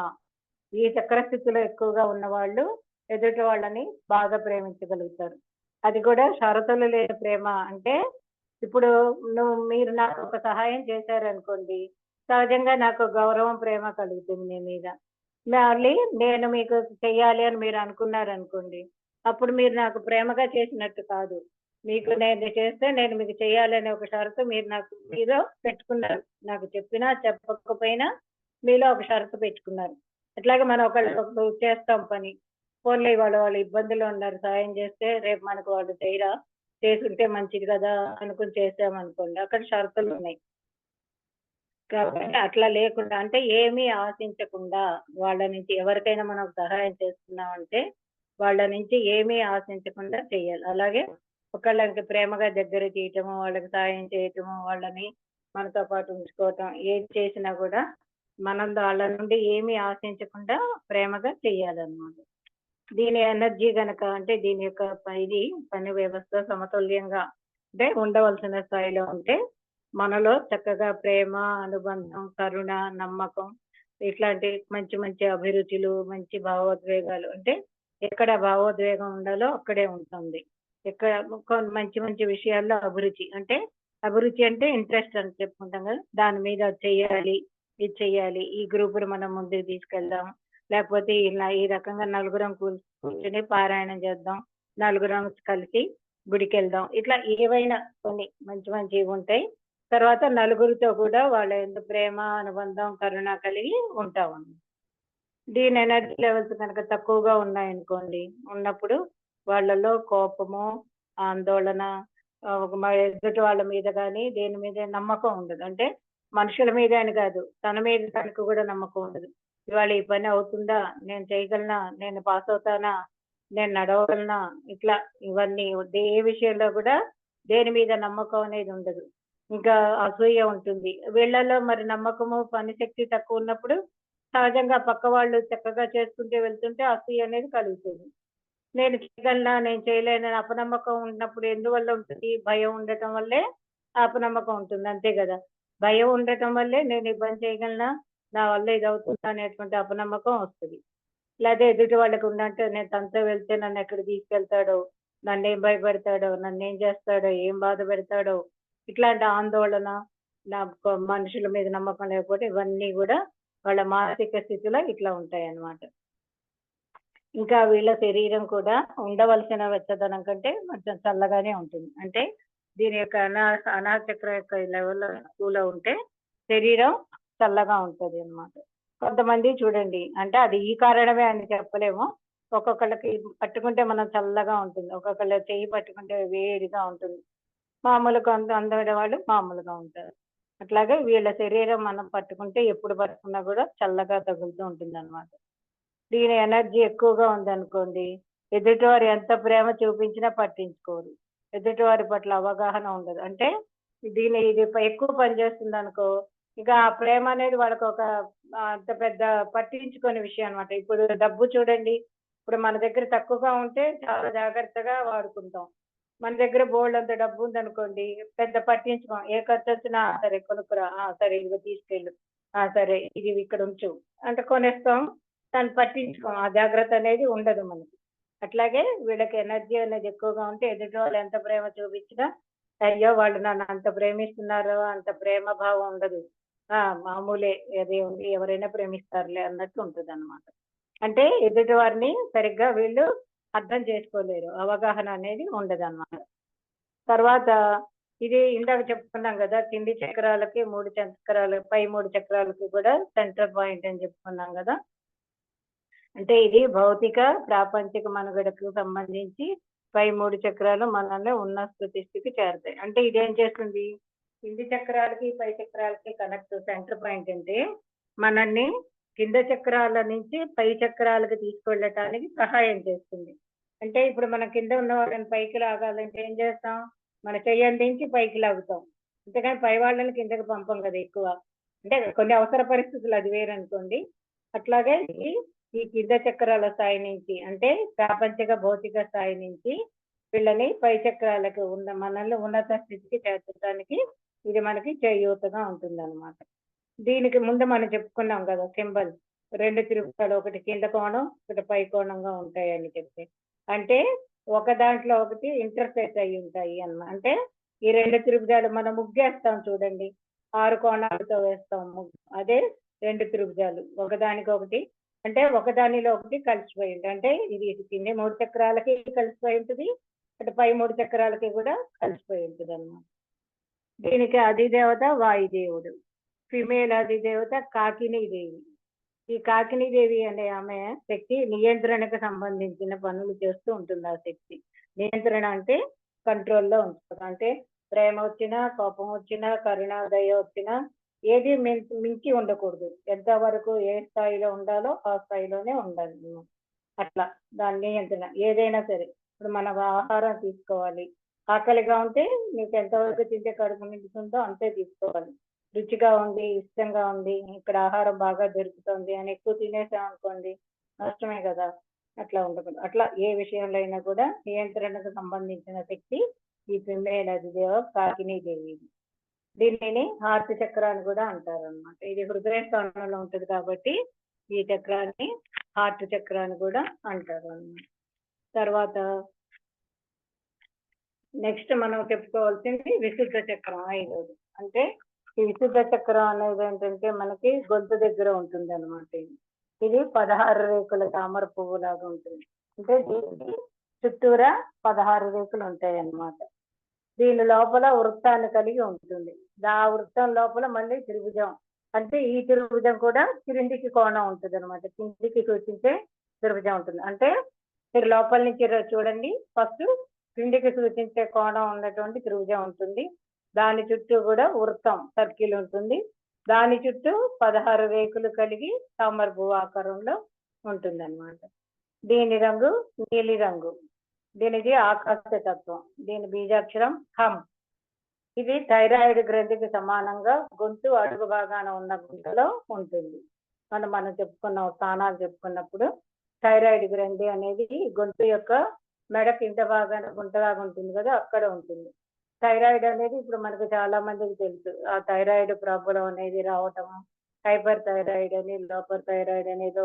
Speaker 1: ఈ చక్ర స్థితిలో ఎక్కువగా ఉన్న వాళ్ళు ఎదుటి వాళ్ళని బాగా ప్రేమించగలుగుతారు. అది కూడా షరతులు లేని ప్రేమ. అంటే ఇప్పుడు మీరు నాకు ఒక సహాయం చేశారనుకోండి, సహజంగా నాకు గౌరవం, ప్రేమ కలుగుతుంది మీ మీద. మళ్ళీ నేను మీకు చెయ్యాలి అని మీరు అనుకున్నారనుకోండి, అప్పుడు మీరు నాకు ప్రేమగా చేసినట్టు కాదు. మీకు నేను చేస్తే నేను మీకు చేయాలనే ఒక షరతు మీరు నాకు మీలో పెట్టుకున్నారు. నాకు చెప్పినా చెప్పకపోయినా మీలో ఒక షరతు పెట్టుకున్నారు. అట్లాగే మనం ఒకళ్ళు చేస్తాం పని, ఫోన్లో వాళ్ళు ఇబ్బందులు ఉన్నారు, సాయం చేస్తే రేపు మనకు వాళ్ళు చేయరా, చేసుంటే మంచిది కదా అనుకుని చేసామనుకోండి, అక్కడ షరతులు ఉన్నాయి. కాబట్టి అట్లా లేకుండా, అంటే ఏమీ ఆశించకుండా వాళ్ళ నుంచి ఎవరికైనా మనం సహాయం చేస్తున్నామంటే వాళ్ళ నుంచి ఏమీ ఆశించకుండా చేయాలి. అలాగే ఒకళ్ళకి ప్రేమగా దగ్గర చేయటము, వాళ్ళకి సాయం చేయటము, వాళ్ళని మనతో పాటు ఉంచుకోవటం, ఏది చేసినా కూడా మనం వాళ్ళ నుండి ఏమీ ఆశించకుండా ప్రేమగా చెయ్యాలన్నమాట. దీని ఎనర్జీ గనక, అంటే దీని యొక్క ఇది పని వ్యవస్థ సమతుల్యంగా అంటే ఉండవలసిన స్థాయిలో ఉంటే మనలో చక్కగా ప్రేమ, అనుబంధం, కరుణ, నమ్మకం ఇట్లాంటి మంచి మంచి అభిరుచులు, మంచి భావోద్వేగాలు, అంటే ఎక్కడ భావోద్వేగం ఉండాలో అక్కడే ఉంటుంది. ఎక్కడ మంచి మంచి విషయాల్లో అభిరుచి, అంటే అభిరుచి అంటే ఇంట్రెస్ట్ అని చెప్పుకుంటాం కదా, దాని మీద చెయ్యాలి, ఇది చెయ్యాలి, ఈ గ్రూపును మనం ముందుకు తీసుకెళ్దాం, లేకపోతే ఇలా ఈ రకంగా నలుగురం కూర్చొని పారాయణం చేద్దాం, నలుగురం కలిసి గుడికి వెళ్దాం, ఇట్లా ఏవైనా కొన్ని మంచి మంచివి ఉంటాయి. తర్వాత నలుగురితో కూడా వాళ్ళ ఎంత ప్రేమ, అనుబంధం, కరుణ కలిగి ఉంటాం. దీని ఎనర్జీ లెవెల్స్ కనుక తక్కువగా ఉన్నాయనుకోండి, ఉన్నప్పుడు వాళ్ళలో కోపము, ఆందోళన, ఎదుటి వాళ్ళ మీద కానీ దేని మీద నమ్మకం ఉండదు. అంటే మనుషుల మీద అని కాదు, తన మీద తనకు కూడా నమ్మకం ఉండదు. ఇవాళ ఈ పని అవుతుందా, నేను చేయగలనా, నేను పాస్ అవుతానా, నేను నడవగలనా, ఇట్లా ఇవన్నీ ఏ విషయంలో కూడా దేని మీద నమ్మకం అనేది ఉండదు. ఇంకా అసూయ ఉంటుంది వీళ్ళలో. మరి నమ్మకము, పని శక్తి తక్కువ ఉన్నప్పుడు సహజంగా పక్క వాళ్ళు చక్కగా చేసుకుంటే వెళ్తుంటే అసూయ అనేది కలుగుతుంది. నేను చేయగలనా, నేను చేయలేనని అపనమ్మకం ఉన్నప్పుడు ఎందువల్ల ఉంటుంది? భయం ఉండటం వల్లే అపనమ్మకం ఉంటుంది, అంతే కదా. భయం ఉండటం వల్లే నేను ఈ పని చేయగలనా, నా వల్ల ఇది అవుతుందా అనేటువంటి అపనమ్మకం వస్తుంది. లేదా ఎదుటి వాళ్ళకి ఉన్నట్టు నేను తనతో వెళ్తే నన్ను ఎక్కడ తీసుకెళ్తాడో, నన్ను ఏం భయపెడతాడో, నన్ను ఏం చేస్తాడో, ఏం బాధ పెడతాడో, ఇట్లాంటి ఆందోళన, మనుషుల మీద నమ్మకం లేకపోతే ఇవన్నీ కూడా వాళ్ళ మానసిక స్థితిలో ఇట్లా ఉంటాయన్నమాట. ఇంకా వీళ్ళ శరీరం కూడా ఉండవలసిన వెచ్చదనం కంటే కొంచెం చల్లగానే ఉంటుంది. అంటే దీని యొక్క అనాహ చక్రం యొక్క లెవెల్లో తక్కువలో ఉంటే శరీరం చల్లగా ఉంటది అన్నమాట. కొంతమంది చూడండి, అంటే అది ఈ కారణమే అని చెప్పలేము. ఒక్కొక్కళ్ళకి పట్టుకుంటే మనం చల్లగా ఉంటుంది, ఒక్కొక్కళ్ళ చెయ్యి పట్టుకుంటే వేడిగా ఉంటుంది. మామూలుగా అందమైన వాళ్ళు మామూలుగా ఉంటారు. అట్లాగే వీళ్ళ శరీరం మనం పట్టుకుంటే ఎప్పుడు పట్టుకున్నా కూడా చల్లగా తగులుతూ ఉంటుందన్నమాట. దీని ఎనర్జీ ఎక్కువగా ఉందనుకోండి, ఎదుటివారు ఎంత ప్రేమ చూపించినా పట్టించుకోరు. ఎదుటివారి పట్ల అవగాహన ఉండదు. అంటే ఇది ఎక్కువ పనిచేస్తుందనుకో, ఇక ఆ ప్రేమ అనేది వాళ్ళకి ఒక అంత పెద్ద పట్టించుకోని విషయం అన్నమాట. ఇప్పుడు డబ్బు చూడండి, ఇప్పుడు మన దగ్గర తక్కువగా ఉంటే చాలా జాగ్రత్తగా వాడుకుంటాం. మన దగ్గర బోలెడంత డబ్బు ఉందనుకోండి, పెద్ద పట్టించుకోం. ఏ ఖర్చొచ్చినా సరే కొనుక్కురా, సరే ఇదిగో తీసుకెళ్ళు, సరే ఇది ఇక్కడ ఉంచు అంటే కొనేస్తాం. దాన్ని పట్టించుకోం. ఆ జాగ్రత్త అనేది ఉండదు మనకి. అట్లాగే వీళ్ళకి ఎనర్జీ అనేది ఎక్కువగా ఉంటే ఎదుటి వాళ్ళు ఎంత ప్రేమ చూపించినా, అయ్యో వాళ్ళు నన్ను అంత ప్రేమిస్తున్నారు, అంత ప్రేమ భావం ఉండదు. మామూలే, అదే ఉంది, ఎవరైనా ప్రేమిస్తారులే అన్నట్టు ఉంటదన్నమాట. అంటే ఎదుటి వారిని సరిగ్గా వీళ్ళు అర్థం చేసుకోలేరు. అవగాహన అనేది ఉండదన్నమాట. తర్వాత ఇది ఇందాక చెప్పుకున్నాం కదా, కింది చక్రాలకి 3 చక్రాలు, పై 3 చక్రాలకి కూడా సెంటర్ పాయింట్ అని చెప్పుకున్నాం కదా. అంటే ఇది భౌతిక, ప్రాపంచిక మనుగడకు సంబంధించి పై 3 చక్రాలు మనల్ని ఉన్న స్థితికి చేరుతాయి. అంటే ఇదేం చేస్తుంది, కింది చక్రాలకి పై చక్రాలకి కనెక్ట్ సెంటర్ పాయింట్ అంటే మనల్ని కింద చక్రాల నుంచి పై చక్రాలకు తీసుకెళ్ళటానికి సహాయం చేస్తుంది. అంటే ఇప్పుడు మనం కింద ఉన్న వాళ్ళని పైకి లాగాలంటే ఏం చేస్తాం, మన చెయ్యి అందించి పైకి లాగుతాం. అంతేకాని పై వాళ్ళని కిందకి పంపం కదా ఎక్కువ. అంటే కొన్ని అవసర పరిస్థితులు అది వేరనుకోండి. అట్లాగే ఈ కింద చక్రాల స్థాయి నుంచి, అంటే ప్రాపంచిక భౌతిక స్థాయి నుంచి వీళ్ళని పై చక్రాలకు మనల్ని ఉన్నత స్థితికి చేర్చడానికి ఇది మనకి చేయూతగా ఉంటుంది అనమాట. దీనికి ముందు మనం చెప్పుకున్నాం కదా సింబల్, 2 త్రిభుజాలు, ఒకటి కింద కోణం, ఒకటి పై కోణంగా ఉంటాయని చెప్పి. అంటే ఒక దాంట్లో ఒకటి ఇంటర్ఫేస్ అయి ఉంటాయి అన్నమాట. అంటే ఈ 2 త్రిభుజాలు మనం ముగ్గేస్తాం చూడండి, 6 కోణాలతో వేస్తాం ముగ్గు, అదే 2 త్రిభుజాలు ఒకదానికొకటి, అంటే ఒకదానిలో ఒకటి కలిసిపోయి ఉంటుంది. అంటే ఇది కింది 3 చక్రాలకి కలిసిపోయి ఉంటుంది, అటు పై 3 చక్రాలకి కూడా కలిసిపోయి ఉంటుంది అన్నమాట. దీనికి అధిదేవత వాయుదేవుడు, ఫిమేల్ అధిదేవత కాకినీ దేవి. ఈ కాకినీ దేవి అనే ఆమె శక్తి నియంత్రణకు సంబంధించిన పనులు చేస్తూ ఉంటుంది. ఆ శక్తి నియంత్రణ అంటే కంట్రోల్లో ఉంటుంది. అంటే ప్రేమ వచ్చినా, కోపం వచ్చినా, కరుణ, దయ వచ్చినా ఏది మించి ఉండకూడదు. ఎంతవరకు ఏ స్థాయిలో ఉండాలో ఆ స్థాయిలోనే ఉండాలి. అట్లా దాని నియంత్రణ ఏదైనా సరే. ఇప్పుడు మనం ఆహారం తీసుకోవాలి, ఆకలిగా ఉంటే మీకు ఎంతవరకు తింటే కడుపు నిండుతుందో అంతే తీసుకోవాలి. రుచిగా ఉంది, ఇష్టంగా ఉంది, ఇక్కడ ఆహారం బాగా దొరుకుతుంది అని ఎక్కువ తినేసాం అనుకోండి, నష్టమే కదా. అట్లా ఉండకూడదు. అట్లా ఏ విషయంలో అయినా కూడా నియంత్రణకు సంబంధించిన శక్తి ఈ ఫిమేల్ అధిదేవ కాకినీ దేవి. దీనిని హార్ట్ చక్రాన్ని కూడా అంటారు అన్నమాట. ఇది హృదయ స్థానంలో ఉంటుంది కాబట్టి ఈ చక్రాన్ని హార్ట్ చక్రాన్ని కూడా అంటారు అన్నమాట. తర్వాత నెక్స్ట్ మనం చెప్పుకోవాల్సింది విశుద్ధ చక్రం, ఐదోది. అంటే ఈ విశుద్ధ చక్రం అనేది ఏంటంటే మనకి గొంతు దగ్గర ఉంటుంది అనమాట. ఇది 16 రేకుల తామర పువ్వు లాగా ఉంటుంది. అంటే దీనికి చుట్టూరా 16 రేకులు ఉంటాయి అన్నమాట. దీని లోపల వృత్తాన్ని కలిగి ఉంటుంది. ఆ వృత్తం లోపల మళ్ళీ త్రిభుజం, అంటే ఈ త్రిభుజం కూడా క్రిందికి కోణం ఉంటుంది అనమాట. కిందికి సూచించే త్రిభుజం ఉంటుంది. అంటే మీరు లోపల నుంచి చూడండి, ఫస్ట్ క్రిందికి సూచించే కోణం ఉన్నటువంటి త్రిభుజం ఉంటుంది. దాని చుట్టూ కూడా వృత్తం సర్కిల్ ఉంటుంది. దాని చుట్టూ 16 రేకులు కలిగి తామర పువ్వు ఆకారంలో ఉంటుంది అన్నమాట. దీని రంగు నీలి రంగు. దీనికి ఆకాశతత్వం. దీని బీజాక్షరం హం. ఇది థైరాయిడ్ గ్రంథికి సమానంగా గొంతు అడుగు భాగాన ఉన్న గుంటలో ఉంటుంది. మనం చెప్పుకున్న స్థానాలు చెప్పుకున్నప్పుడు థైరాయిడ్ గ్రంథి అనేది గొంతు యొక్క మెడ కింద భాగాన గుంటలాగా ఉంటుంది కదా, అక్కడ ఉంటుంది. థైరాయిడ్ అనేది ఇప్పుడు మనకు చాలా మందికి తెలుసు. ఆ థైరాయిడ్ ప్రాబ్లం అనేది రావటం, హైపర్ థైరాయిడ్ అని, లోపర్ థైరాయిడ్ అనేది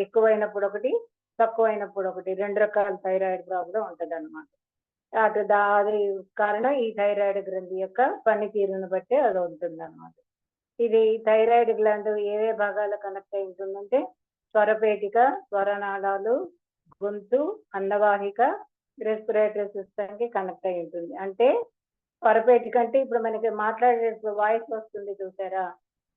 Speaker 1: ఎక్కువైనప్పుడు ఒకటి, తక్కువైనప్పుడు ఒకటి, 2 రకాల థైరాయిడ్ ప్రాబ్లం ఉంటుంది అనమాట. అది కారణం ఈ థైరాయిడ్ గ్రంథి యొక్క పనితీరును బట్టి అది ఉంటుందన్నమాట. ఇది థైరాయిడ్ గ్లాండ్ ఏ భాగాలు కనెక్ట్ అయి ఉంటుందంటే స్వరపేటిక, స్వరనాళాలు, గొంతు, అన్నవాహిక, రెస్పిరేటరీ సిస్టమ్ కి కనెక్ట్ అయి ఉంటుంది. అంటే స్వరపేటిక అంటే ఇప్పుడు మనకి మాట్లాడేటప్పుడు వాయిస్ వస్తుంది చూసారా,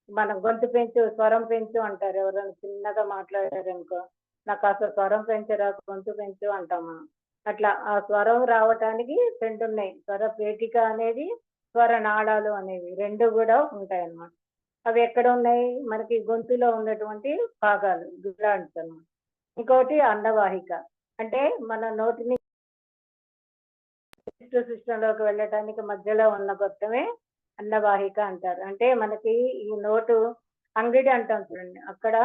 Speaker 1: మనం గొంతు పెంచు, స్వరం పెంచు అంటారు. ఎవరైనా చిన్నగా మాట్లాడారనుకో, నాకు అసలు స్వరం పెంచరా, గొంతు పెంచు అంటాం మనం. అట్లా ఆ స్వరం రావటానికి రెండు ఉన్నాయి. స్వరపేటిక అనేది, స్వర నాళాలు అనేవి రెండు కూడా ఉంటాయి అన్నమాట. అవి ఎక్కడ ఉన్నాయి, మనకి గొంతులో ఉన్నటువంటి భాగాలు, గ్లాండ్స్ అన్నమాట. ఇంకోటి అన్నవాహిక, అంటే మన నోటిని సిస్టమ్ లోకి వెళ్ళటానికి మధ్యలో ఉన్న గొట్టమే అన్నవాహిక అంటారు. అంటే మనకి ఈ నోటు అంగిడి అంటాం చూడండి, అక్కడ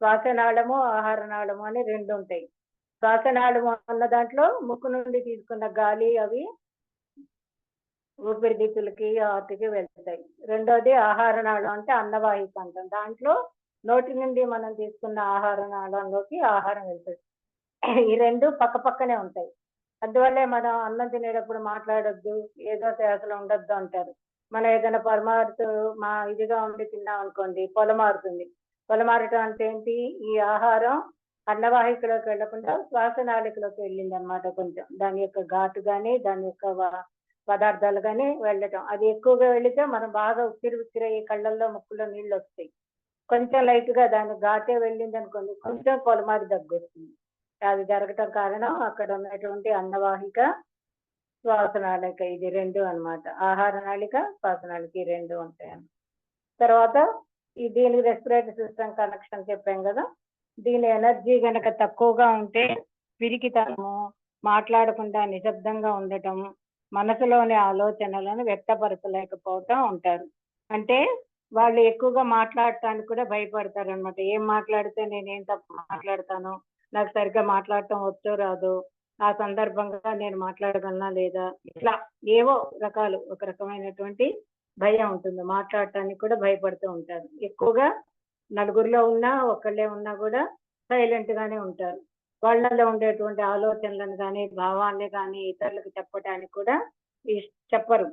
Speaker 1: శ్వాసనాళము, ఆహార నాళము అని రెండు ఉంటాయి. శ్వాసనాళము అన్న దాంట్లో ముక్కు నుండి తీసుకున్న గాలి అవి ఊపిరితిత్తులకి, హార్ట్కి వెళ్తాయి. రెండోది ఆహార నాళం అంటే అన్నవాహిక అంటాం. దాంట్లో నోటి నుండి మనం తీసుకున్న ఆహార నాళంలోకి ఆహారం వెళ్తుంది. ఈ రెండు పక్క పక్కనే ఉంటాయి. అందువల్లే మనం అన్నం తినేటప్పుడు మాట్లాడొద్దు, ఏదో అసలు ఉండొద్దు అంటారు. మనం ఏదైనా పొరమారుతూ ఇదిగా ఉండి తిన్నాం అనుకోండి, పొలమారుతుంది. పొలమారటం అంటే ఏంటి, ఈ ఆహారం అన్నవాహికలోకి వెళ్లకుండా శ్వాసనాళికలోకి వెళ్ళింది అనమాట. కొంచెం దాని యొక్క ఘాటు కానీ, దాని యొక్క పదార్థాలు కానీ వెళ్ళటం, అది ఎక్కువగా వెళితే మనం బాగా ఉక్కిరి కళ్ళల్లో ముక్కులో నీళ్ళు వస్తాయి. కొంచెం లైట్ గా దాని ఘాటే వెళ్ళింది అనుకోండి, కొంచెం పొలమారి దగ్గు వస్తుంది. అది జరగటం కారణం అక్కడ ఉన్నటువంటి అన్నవాహిక, శ్వాసనాళిక, ఇది రెండు అన్నమాట. ఆహార నాళిక, శ్వాసనాళిక ఈ రెండు ఉంటాయి. తర్వాత దీనికి రెస్పిరేటరీ సిస్టమ్ కనెక్షన్ చెప్పాం కదా. దీని ఎనర్జీ గనక తక్కువగా ఉంటే పిరికితనము, మాట్లాడకుండా నిశ్శబ్దంగా ఉండటం, మనసులోని ఆలోచనలను వ్యక్తపరచలేకపోవటం ఉంటారు. అంటే వాళ్ళు ఎక్కువగా మాట్లాడటానికి కూడా భయపడతారు అనమాట. ఏం మాట్లాడితే నేనేం తప్పు మాట్లాడతాను, నాకు సరిగ్గా మాట్లాడటం వచ్చో రాదో, ఆ సందర్భంగా నేను మాట్లాడగలనా లేదా, ఇట్లా ఏవో రకాలు, ఒక రకమైనటువంటి భయం ఉంటుంది. మాట్లాడటానికి కూడా భయపడుతూ ఉంటారు. ఎక్కువగా నలుగురిలో ఉన్నా, ఒక్కళ్ళే ఉన్నా కూడా సైలెంట్ గానే ఉంటారు. వాళ్ళలో ఉండేటువంటి ఆలోచనలను కానీ, భావాన్ని కానీ ఇతరులకు చెప్పడానికి కూడా చెప్పరు.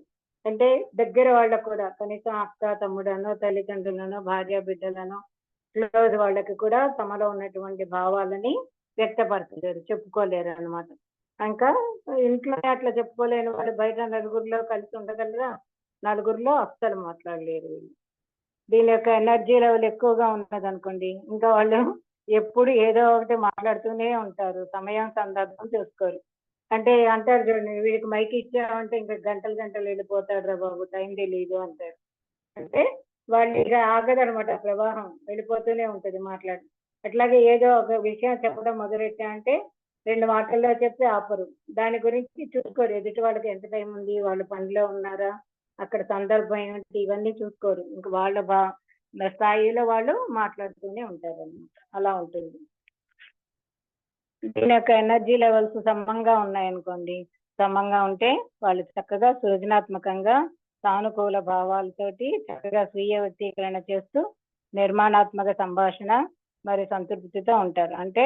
Speaker 1: అంటే దగ్గర వాళ్ళకు కూడా, కనీసం అక్క, తమ్ముడనో, తల్లిదండ్రులను, భార్య, బిడ్డలను, క్లోజ్ వాళ్ళకి కూడా తమలో ఉన్నటువంటి భావాలని వ్యక్తపరచలేరు, చెప్పుకోలేరు అన్నమాట. ఇంకా ఇంట్లో అట్లా చెప్పుకోలేని వాళ్ళు బయట నలుగురిలో కలిసి ఉండగలరా, నలుగురిలో అస్సలు మాట్లాడలేరు వీళ్ళు. దీని యొక్క ఎనర్జీ లెవెల్ ఎక్కువగా ఉన్నది అనుకోండి, ఇంకా వాళ్ళు ఎప్పుడు ఏదో ఒకటి మాట్లాడుతూనే ఉంటారు, సమయం సందర్భం చూసుకోరు. అంటే అంటారు చూడండి, వీడికి మైక్ ఇచ్చామంటే ఇంకా గంటలు గంటలు వెళ్ళిపోతాడు రా బాబు, టైం తెలియదు అంటారు. అంటే వాళ్ళు ఇక ఆగదనమాట, ప్రవాహం వెళ్ళిపోతూనే ఉంటది మాట్లాడి. అట్లాగే ఏదో ఒక విషయం చెప్పడం మొదలెట్టా అంటే 2 మాటల్లో చెప్తే ఆపరు. దాని గురించి చూసుకోరు, ఎదుటి వాళ్ళకి ఎంత టైం ఉంది, వాళ్ళు పనిలో ఉన్నారా, అక్కడ సందర్భం ఏంటి, ఇవన్నీ చూసుకోరు. ఇంక వాళ్ళ స్థాయిలో వాళ్ళు మాట్లాడుతూనే ఉంటారు అన్నమాట. అలా ఉంటుంది. దీని యొక్క ఎనర్జీ లెవెల్స్ సమంగా ఉన్నాయనుకోండి, సమంగా ఉంటే వాళ్ళు చక్కగా సృజనాత్మకంగా, సానుకూల భావాలతోటి చక్కగా స్వీయ వ్యక్తీకరణ చేస్తూ నిర్మాణాత్మక సంభాషణ మరి సంతృప్తితో ఉంటారు. అంటే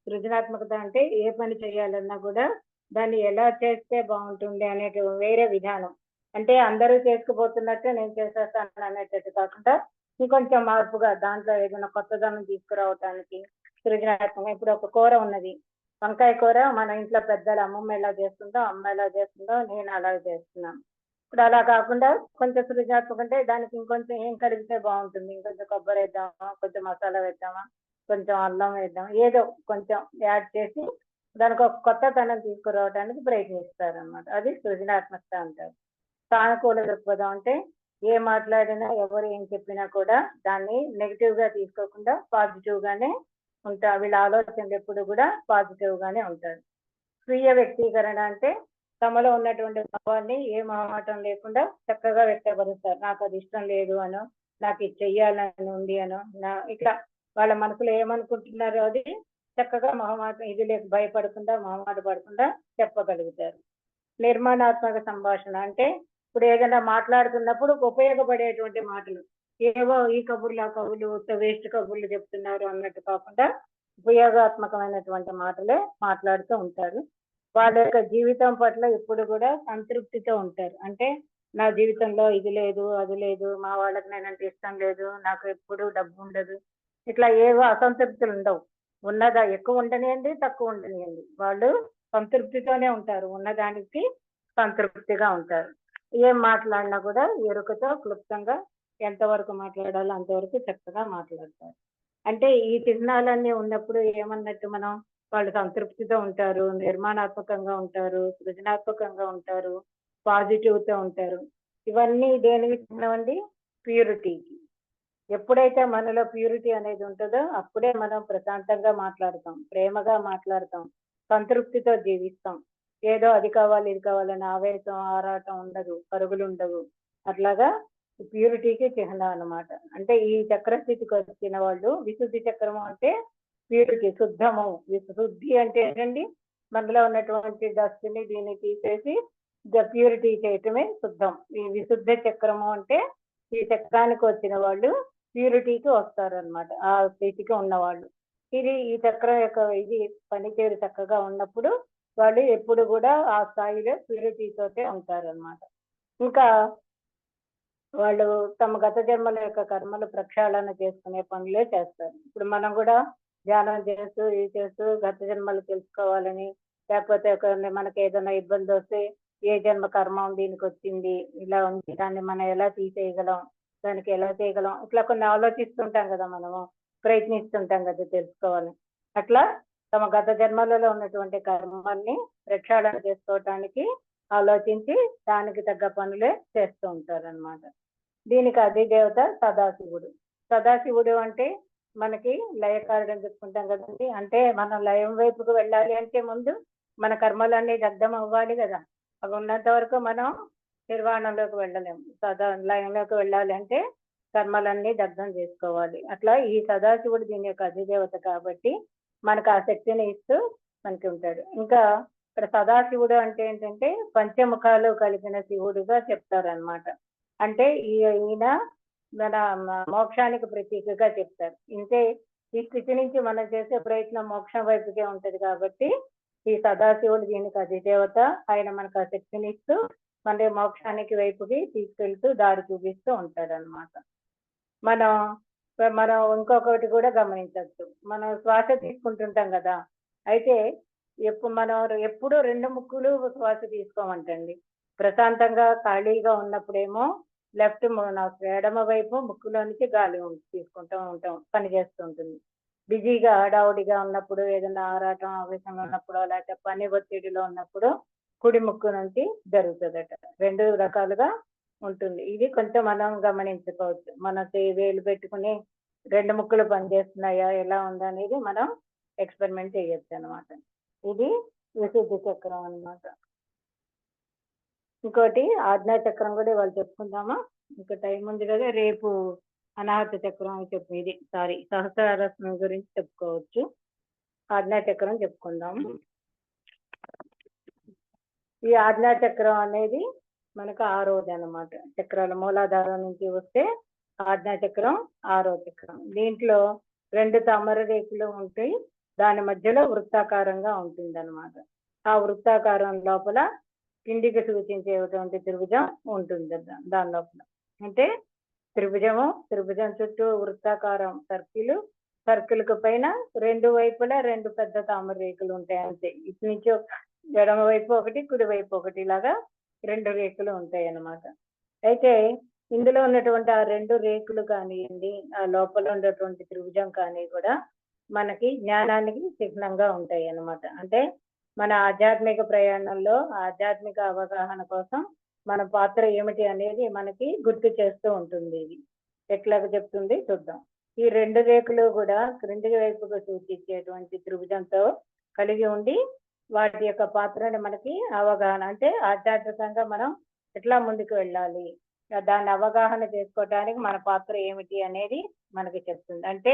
Speaker 1: సృజనాత్మకత అంటే ఏ పని చేయాలన్నా కూడా దాన్ని ఎలా చేస్తే బాగుంటుంది అనే వేరే విధానం. అంటే అందరూ చేసుకుపోతున్నట్టే నేను చేసేస్తాను అనేటట్టు కాకుండా ఇంకొంచెం మార్పుగా దాంట్లో ఏదైనా కొత్తదనం తీసుకురావటానికి సృజనాత్మకం. ఇప్పుడు ఒక కూర ఉన్నది, వంకాయ కూర, మన ఇంట్లో పెద్దలు అమ్మమ్మ ఎలా చేస్తుందో, అమ్మ ఎలా చేస్తుందో, నేను అలాగే చేస్తున్నాను. ఇప్పుడు అలా కాకుండా కొంచెం సృజనాత్మకం అంటే దానికి ఇంకొంచెం ఏం కలిపితే బాగుంటుంది, ఇంకొంచెం కొబ్బరి వేద్దామా, కొంచెం మసాలా వేద్దామా, కొంచెం అల్లం వేద్దాం, ఏదో కొంచెం యాడ్ చేసి దానికి ఒక కొత్తతనం తీసుకురావడానికి ప్రయత్నిస్తారు అన్నమాట. అది సృజనాత్మకత అంటారు. సానుకూల దృక్పథం అంటే ఏ మాట్లాడినా, ఎవరు ఏం చెప్పినా కూడా దాన్ని నెగిటివ్ గా తీసుకోకుండా పాజిటివ్ గానే ఉంటారు. వీళ్ళ ఆలోచనలు ఎప్పుడు కూడా పాజిటివ్ గానే ఉంటారు. స్వీయ వ్యక్తీకరణ అంటే తమలో ఉన్నటువంటి భావాన్ని ఏ మొహమాటం లేకుండా చక్కగా వ్యక్తపరుస్తారు. నాకు అది ఇష్టం లేదు అనో, నాకు ఇది చెయ్యాలని ఉంది అనో, ఇట్లా వాళ్ళ మనసులో ఏమనుకుంటున్నారో అది చక్కగా మొహమాటం ఇది లేక భయపడకుండా, మొహమాట పడకుండా చెప్పగలుగుతారు. నిర్మాణాత్మక సంభాషణ అంటే ఇప్పుడు ఏదైనా మాట్లాడుతున్నప్పుడు ఉపయోగపడేటువంటి మాటలు, ఏవో ఈ కబుర్లు ఆ కబుర్లు, వేస్ట్ కబుర్లు చెప్తున్నారు అన్నట్టు కాకుండా ఉపయోగాత్మకమైనటువంటి మాటలే మాట్లాడుతూ ఉంటారు. వాళ్ళ యొక్క జీవితం పట్ల ఎప్పుడు కూడా సంతృప్తితో ఉంటారు. అంటే నా జీవితంలో ఇది లేదు, అది లేదు, మా వాళ్ళకి నేనంటే ఇష్టం లేదు, నాకు ఎప్పుడు డబ్బు ఉండదు. ఇట్లా ఏవో అసంతృప్తులు ఉండవు. ఉన్నదా ఎక్కువ ఉండనియండి, తక్కువ ఉండనియండి. వాళ్ళు సంతృప్తితోనే ఉంటారు. ఉన్నదానికి సంతృప్తిగా ఉంటారు. ఏం మాట్లాడినా కూడా ఎరుకతో క్లుప్తంగా ఎంతవరకు మాట్లాడాలో అంతవరకు చక్కగా మాట్లాడతారు. అంటే ఈ చిహ్నాలన్నీ ఉన్నప్పుడు ఏమన్నట్టు మనం వాళ్ళు సంతృప్తితో ఉంటారు, నిర్మాణాత్మకంగా ఉంటారు, సృజనాత్మకంగా ఉంటారు, పాజిటివ్‌తో ఉంటారు. ఇవన్నీ దేనికి చిహ్నమండి? ప్యూరిటీకి. ఎప్పుడైతే మనలో ప్యూరిటీ అనేది ఉంటదో అప్పుడే మనం ప్రశాంతంగా మాట్లాడతాం, ప్రేమగా మాట్లాడతాం, సంతృప్తితో జీవిస్తాం. ఏదో అది కావాలి, ఇది కావాలని ఆవేశం, ఆరాటం ఉండదు, పరుగులుండవు. అట్లాగా ప్యూరిటీకి చిహ్నం అన్నమాట. అంటే ఈ చక్ర స్థితికి వచ్చిన వాళ్ళు విశుద్ధి చక్రము అంటే ప్యూరిటీ, శుద్ధము. శుద్ధి అంటే ఏంటండి? మనలో ఉన్నటువంటి డస్ట్‌ని దీన్ని తీసేసి ప్యూరిటీ చేయటమే శుద్ధం. ఈ విశుద్ధ చక్రము అంటే ఈ చక్రానికి వచ్చిన వాళ్ళు ప్యూరిటీకి వస్తారనమాట. ఆ స్థితికి ఉన్నవాళ్ళు. ఈ చక్రం యొక్క ఇది పనితీరు చక్కగా ఉన్నప్పుడు వాళ్ళు ఎప్పుడు కూడా ఆ స్థాయిలో ప్యూరిటీతోటే ఉంటారనమాట. ఇంకా వాళ్ళు తమ గత జన్మల యొక్క కర్మలు ప్రక్షాళన చేసుకునే పనులే చేస్తారు. ఇప్పుడు మనం కూడా ధ్యానం చేస్తూ, ఇది చేస్తూ గత జన్మలు తెలుసుకోవాలని, లేకపోతే మనకి ఏదైనా ఇబ్బంది వస్తే ఏ జన్మ కర్మ దీనికి వచ్చింది, ఇలా ఉంది, దాన్ని మనం ఎలా తీసేయగలం, దానికి ఎలా చేయగలం, ఇట్లా కొన్ని ఆలోచిస్తుంటాం కదా మనము, ప్రయత్నిస్తుంటాం కదా తెలుసుకోవాలని. అట్లా తమ గత జన్మలలో ఉన్నటువంటి కర్మల్ని ప్రక్షాళన చేసుకోవటానికి ఆలోచించి దానికి తగ్గ పనులే చేస్తూ ఉంటారన్నమాట. దీనికి అధిదేవత సదాశివుడు. సదాశివుడు అంటే మనకి లయకారుడు అని చెప్పుకుంటాం కదండి. అంటే మనం లయం వైపుకు వెళ్ళాలి అంటే ముందు మన కర్మలన్నీ దగ్ధం అవ్వాలి కదా. అవి ఉన్నంత వరకు మనం నిర్వాణంలోకి వెళ్ళలేము. లయంలోకి వెళ్ళాలి అంటే కర్మలన్నీ దగ్ధం చేసుకోవాలి. అట్లా ఈ సదాశివుడు దీని యొక్క అధిదేవత కాబట్టి మనకు ఆ శక్తిని ఇస్తూ మనకి ఉంటాడు. ఇంకా ఇక్కడ సదాశివుడు అంటే ఏంటంటే పంచముఖాలు కలిగిన శివుడుగా చెప్తారనమాట. అంటే ఈయన మన మోక్షానికి ప్రతీకగా చెప్తారు. ఇంతే ఈ స్థితి నుంచి మనం చేసే ప్రయత్నం మోక్షం వైపుకే ఉంటది కాబట్టి ఈ సదాశివుడు దీనికి అధిదేవత. ఆయన మనకు ఆ శక్తిని ఇస్తూ మన మోక్షానికి వైపుకి తీసుకెళ్తూ దారి చూపిస్తూ ఉంటాడనమాట. మనం మనం ఇంకొకటి కూడా గమనించవచ్చు. మనం శ్వాస తీసుకుంటుంటాం కదా. అయితే మనం ఎప్పుడు రెండు ముక్కులు శ్వాస తీసుకోమంటండి. ప్రశాంతంగా ఖాళీగా ఉన్నప్పుడేమో లెఫ్ట్ ఎడమ వైపు ముక్కులో నుంచి గాలి తీసుకుంటూ ఉంటాం, పని చేస్తూ ఉంటుంది. బిజీగా హడావుడిగా ఉన్నప్పుడు, ఏదైనా ఆరాటం ఆవేశంగా ఉన్నప్పుడు, లేకపోతే పని ఒత్తిడిలో ఉన్నప్పుడు కుడి ముక్కు నుంచి జరుగుతుందట. రెండు రకాలుగా ఉంటుంది. ఇది కొంచెం మనం గమనించుకోవచ్చు. మన వేలు పెట్టుకుని రెండు ముక్కులు పనిచేస్తున్నాయా, ఎలా ఉందా అనేది మనం ఎక్స్పెరిమెంట్ చేయొచ్చు అనమాట. ఇది విశుద్ధి చక్రం అన్నమాట. ఇంకోటి ఆజ్ఞా చక్రం కూడా ఇవాళ చెప్పుకుందామా? ఇంకా టైం ఉంది కదా. రేపు అనాహత చక్రం అని చెప్పి ఇది సహస్రారస్నం గురించి చెప్పుకోవచ్చు. ఆజ్ఞా చక్రం చెప్పుకుందాం. ఈ ఆజ్ఞా చక్రం అనేది మనకు ఆరోది అనమాట. చక్రాల మూలాధారం నుంచి వస్తే ఆజ్ఞా చక్రం ఆరో చక్రం. దీంట్లో రెండు తామర రేకులు ఉంటాయి. దాని మధ్యలో వృత్తాకారంగా ఉంటుంది అనమాట. ఆ వృత్తాకారం లోపల కిందికి సూచించేటువంటి త్రిభుజం ఉంటుంది దాని లోపల. అంటే త్రిభుజం చుట్టూ వృత్తాకారం సర్కిల్ కు పైన రెండు వైపులా రెండు పెద్ద తామర రేకులు ఉంటాయి అంతే. ఇటు నుంచి ఎడమ వైపు ఒకటి, కుడి వైపు ఒకటి, ఇలాగా రెండు రేకులు ఉంటాయి అన్నమాట. అయితే ఇందులో ఉన్నటువంటి ఆ రెండు రేకులు కానివ్వండి, ఆ లోపల ఉన్నటువంటి త్రిభుజం కానీ కూడా మనకి జ్ఞానానికి చిహ్నంగా ఉంటాయి అన్నమాట. అంటే మన ఆధ్యాత్మిక ప్రయాణంలో ఆధ్యాత్మిక అవగాహన కోసం మన పాత్ర ఏమిటి అనేది మనకి గుర్తు చేస్తూ ఉంటుంది. ఇది ఎట్లాగ చెప్తుంది చూద్దాం. ఈ రెండు రేకులు కూడా క్రింది వైపుకు సూచించేటువంటి త్రిభుజంతో కలిగి ఉండి వాటి యొక్క పాత్రని మనకి అవగాహన, అంటే ఆధ్యాత్మికంగా మనం ఎట్లా ముందుకు వెళ్ళాలి, దాన్ని అవగాహన చేసుకోవడానికి మన పాత్ర ఏమిటి అనేది మనకి చెప్తుంది. అంటే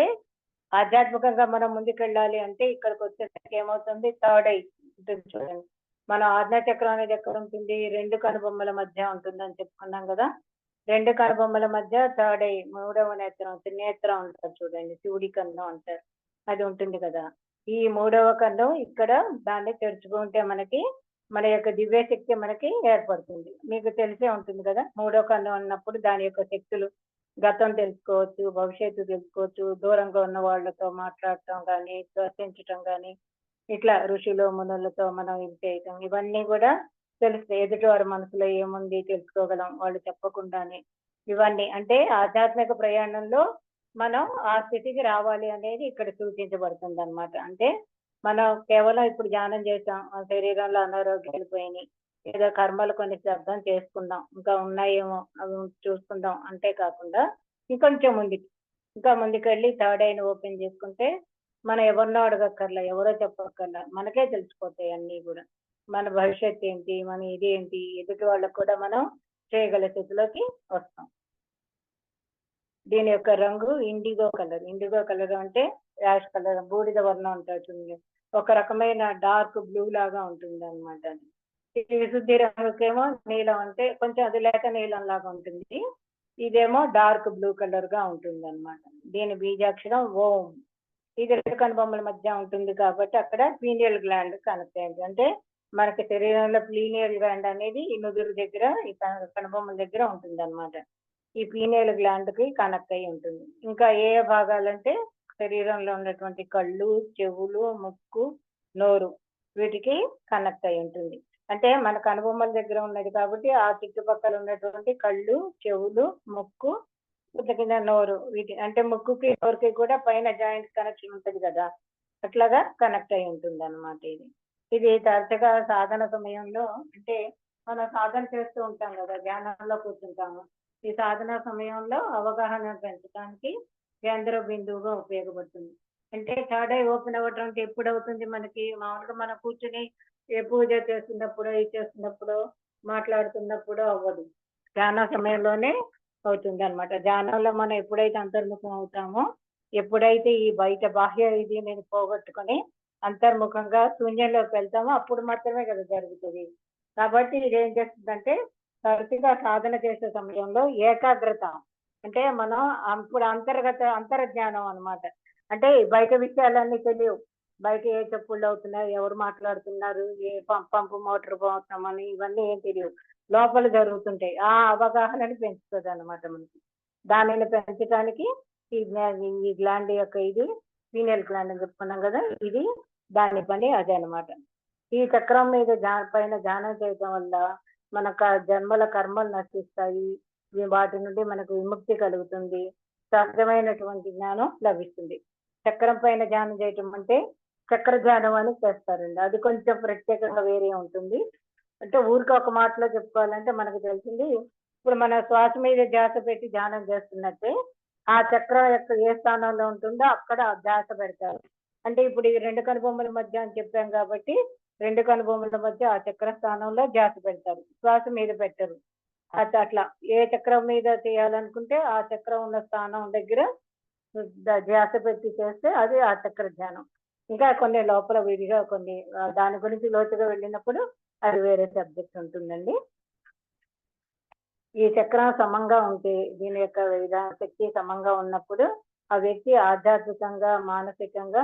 Speaker 1: ఆధ్యాత్మికంగా మనం ముందుకు వెళ్ళాలి అంటే ఇక్కడికి వచ్చేసరికి ఏమవుతుంది, థర్డ్ ఐ ఉంటుంది చూడండి. మన ఆజ్ఞా చక్రం అనేది ఎక్కడ ఉంటుంది, రెండు కనుబొమ్మల మధ్య ఉంటుందని చెప్పుకున్నాం కదా. రెండు కనుబొమ్మల మధ్య థర్డ్ ఐ, మూడవ నేత్రం, త్రినేత్రం అంటారు చూడండి, శివుడి కన్ను అంటారు, అది ఉంటుంది కదా. ఈ మూడవ కన్ను ఇక్కడ దాన్ని తెరుచుకుంటే మనకి మన యొక్క దివ్య శక్తి మనకి ఏర్పడుతుంది. మీకు తెలిసే ఉంటుంది కదా, మూడో కన్ను అన్నప్పుడు దాని యొక్క శక్తులు గతం తెలుసుకోవచ్చు, భవిష్యత్తు తెలుసుకోవచ్చు, దూరంగా ఉన్న వాళ్ళతో మాట్లాడటం కానీ, శ్వసించటం కానీ, ఇట్లా ఋషులు మునులతో మనం ఇది చేయటం, ఇవన్నీ కూడా తెలుస్తాయి. ఎదుటివారి మనసులో ఏముంది తెలుసుకోగలం వాళ్ళు చెప్పకుండానే. ఇవన్నీ అంటే ఆధ్యాత్మిక ప్రయాణంలో మనం ఆ స్థితికి రావాలి అనేది ఇక్కడ సూచించబడుతుంది అనమాట. అంటే మనం కేవలం ఇప్పుడు ధ్యానం చేసాం, ఆ శరీరంలో అనారోగ్యాలు పోయినాయి, ఏదో కర్మలు కొన్ని శబ్దం చేసుకుందాం, ఇంకా ఉన్నాయేమో అవి చూసుకుందాం అంటే కాకుండా ఇంకొంచెం ముందుకి, ఇంకా ముందుకెళ్ళి థర్డ్ ఐని ఓపెన్ చేసుకుంటే మనం ఎవరినో అడగక్కర్లా, ఎవరో చెప్పక్కర్లా, మనకే తెలిసిపోతాయి అన్నీ కూడా. మన భవిష్యత్ ఏంటి, మన ఇది ఏంటి, ఎదుటి వాళ్ళకు కూడా మనం చేయగల స్థితిలోకి వస్తాం. దీని యొక్క రంగు ఇండిగో కలర్. ఇండిగో కలర్ అంటే యాష్ కలర్, బూడిద వర్ణం అంటారు చూడండి, ఒక రకమైన డార్క్ బ్లూ లాగా ఉంటుంది అనమాట. ఇది విశుద్ధి రంగుకేమో నీలం, అంటే కొంచెం అది లేక నీలం లాగా ఉంటుంది. ఇదేమో డార్క్ బ్లూ కలర్ గా ఉంటుంది అనమాట. దీని బీజాక్షరం ఓం. ఇది రెండు కనుబొమ్మల మధ్య ఉంటుంది కాబట్టి అక్కడ పీనియల్ గ్లాండ్ కనెక్ట్ అయింది. అంటే మనకి శరీరంలో పీనియల్ గ్లాండ్ అనేది ఈ నుదురు దగ్గర, ఈ కనుబొమ్మల దగ్గర ఉంటుంది అనమాట. ఈ పీనియల్ గ్లాండ్ కి కనెక్ట్ అయి ఉంటుంది. ఇంకా ఏ భాగాలంటే శరీరంలో ఉన్నటువంటి కళ్ళు, చెవులు, ముక్కు, నోరు, వీటికి కనెక్ట్ అయి ఉంటుంది. అంటే మన కనుబొమ్మల దగ్గర ఉన్నది కాబట్టి ఆ చుట్టుపక్కల ఉన్నటువంటి కళ్ళు, చెవులు, ముక్కు, కింద నోరు, వీటి అంటే ముక్కుకి నోరుకి కూడా పైన జాయింట్ కనెక్షన్ ఉంటుంది కదా, అట్లాగా కనెక్ట్ అయి ఉంటుంది అనమాట. ఇది తరచుగా సాధన సమయంలో, అంటే మనం సాధన చేస్తూ ఉంటాం కదా, ధ్యానంలో కూర్చుంటాము, ఈ సాధన సమయంలో అవగాహన పెంచడానికి కేంద్ర బిందువుగా ఉపయోగపడుతుంది. అంటే థర్డ్ ఐ ఓపెన్ అవ్వటం అంటే ఎప్పుడు అవుతుంది మనకి, మామూలుగా మనం కూర్చుని ఏ పూజ చేస్తున్నప్పుడు, ఇది చేస్తున్నప్పుడు, మాట్లాడుతున్నప్పుడు అవ్వదు, ధ్యాన సమయంలోనే అవుతుంది అనమాట. ధ్యానంలో మనం ఎప్పుడైతే అంతర్ముఖం అవుతామో, ఎప్పుడైతే ఈ బయట బాహ్య ఇది నేను పోగొట్టుకొని అంతర్ముఖంగా శూన్యంలోకి వెళ్తామో అప్పుడు మాత్రమే కదా జరుగుతుంది. కాబట్టి ఇది ఏం చేస్తుందంటే తరచుగా సాధన చేసే సమయంలో ఏకాగ్రత, అంటే మనం ఇప్పుడు అంతర్జ్ఞానం అనమాట. అంటే బయట విషయాలన్నీ తెలియవు, బయట ఏ చెప్పుళ్ళు అవుతున్నాయి, ఎవరు మాట్లాడుతున్నారు, ఏ పంపు మోటార్ పోతామని, ఇవన్నీ ఏం తెలియవు, లోపల జరుగుతుంటాయి. ఆ అవగాహనని పెంచుతుంది అనమాట మనకి. దానిని పెంచడానికి ఈ గ్లాండ్ యొక్క ఇది పీనియల్ గ్లాండ్ అని చెప్పుకున్నాం కదా, ఇది దాని పని అదే అనమాట. ఈ చక్రం మీద పైన ధ్యానం చేయడం వల్ల మన జన్మల కర్మలు నశిస్తాయి, వాటి నుండి మనకు విముక్తి కలుగుతుంది, సహజమైనటువంటి జ్ఞానం లభిస్తుంది. చక్రం పైన ధ్యానం చేయటం అంటే చక్ర ధ్యానం అని చేస్తారండి, అది కొంచెం ప్రత్యేకంగా వేరే ఉంటుంది. అంటే ఊరికి ఒక మాటలో చెప్పుకోవాలంటే మనకు తెలిసింది, ఇప్పుడు మన శ్వాస మీద ధ్యాస పెట్టి ధ్యానం చేస్తున్నట్టే ఆ చక్రం యొక్క ఏ స్థానంలో ఉంటుందో అక్కడ ధ్యాస పెడతారు. అంటే ఇప్పుడు ఈ రెండు కనుబొమ్మల మధ్య అని చెప్పాం కాబట్టి రెండు కనుబొమ్మల మధ్య ఆ చక్ర స్థానంలో ధ్యాస పెడతారు, శ్వాస మీద పెట్టరు. అట్లా ఏ చక్రం మీద చేయాలనుకుంటే ఆ చక్రం ఉన్న స్థానం దగ్గర ధ్యాస పెట్టి చేస్తే అది ఆ చక్ర ధ్యానం. ఇంకా కొన్ని లోపల విడిగా కొన్ని దాని గురించి లోతుగా వెళ్ళినప్పుడు అది వేరే సబ్జెక్ట్ ఉంటుందండి. ఈ చక్రం సమంగా ఉంటే, దీని యొక్క విధాన శక్తి సమంగా ఉన్నప్పుడు ఆ వ్యక్తి ఆధ్యాత్మికంగా, మానసికంగా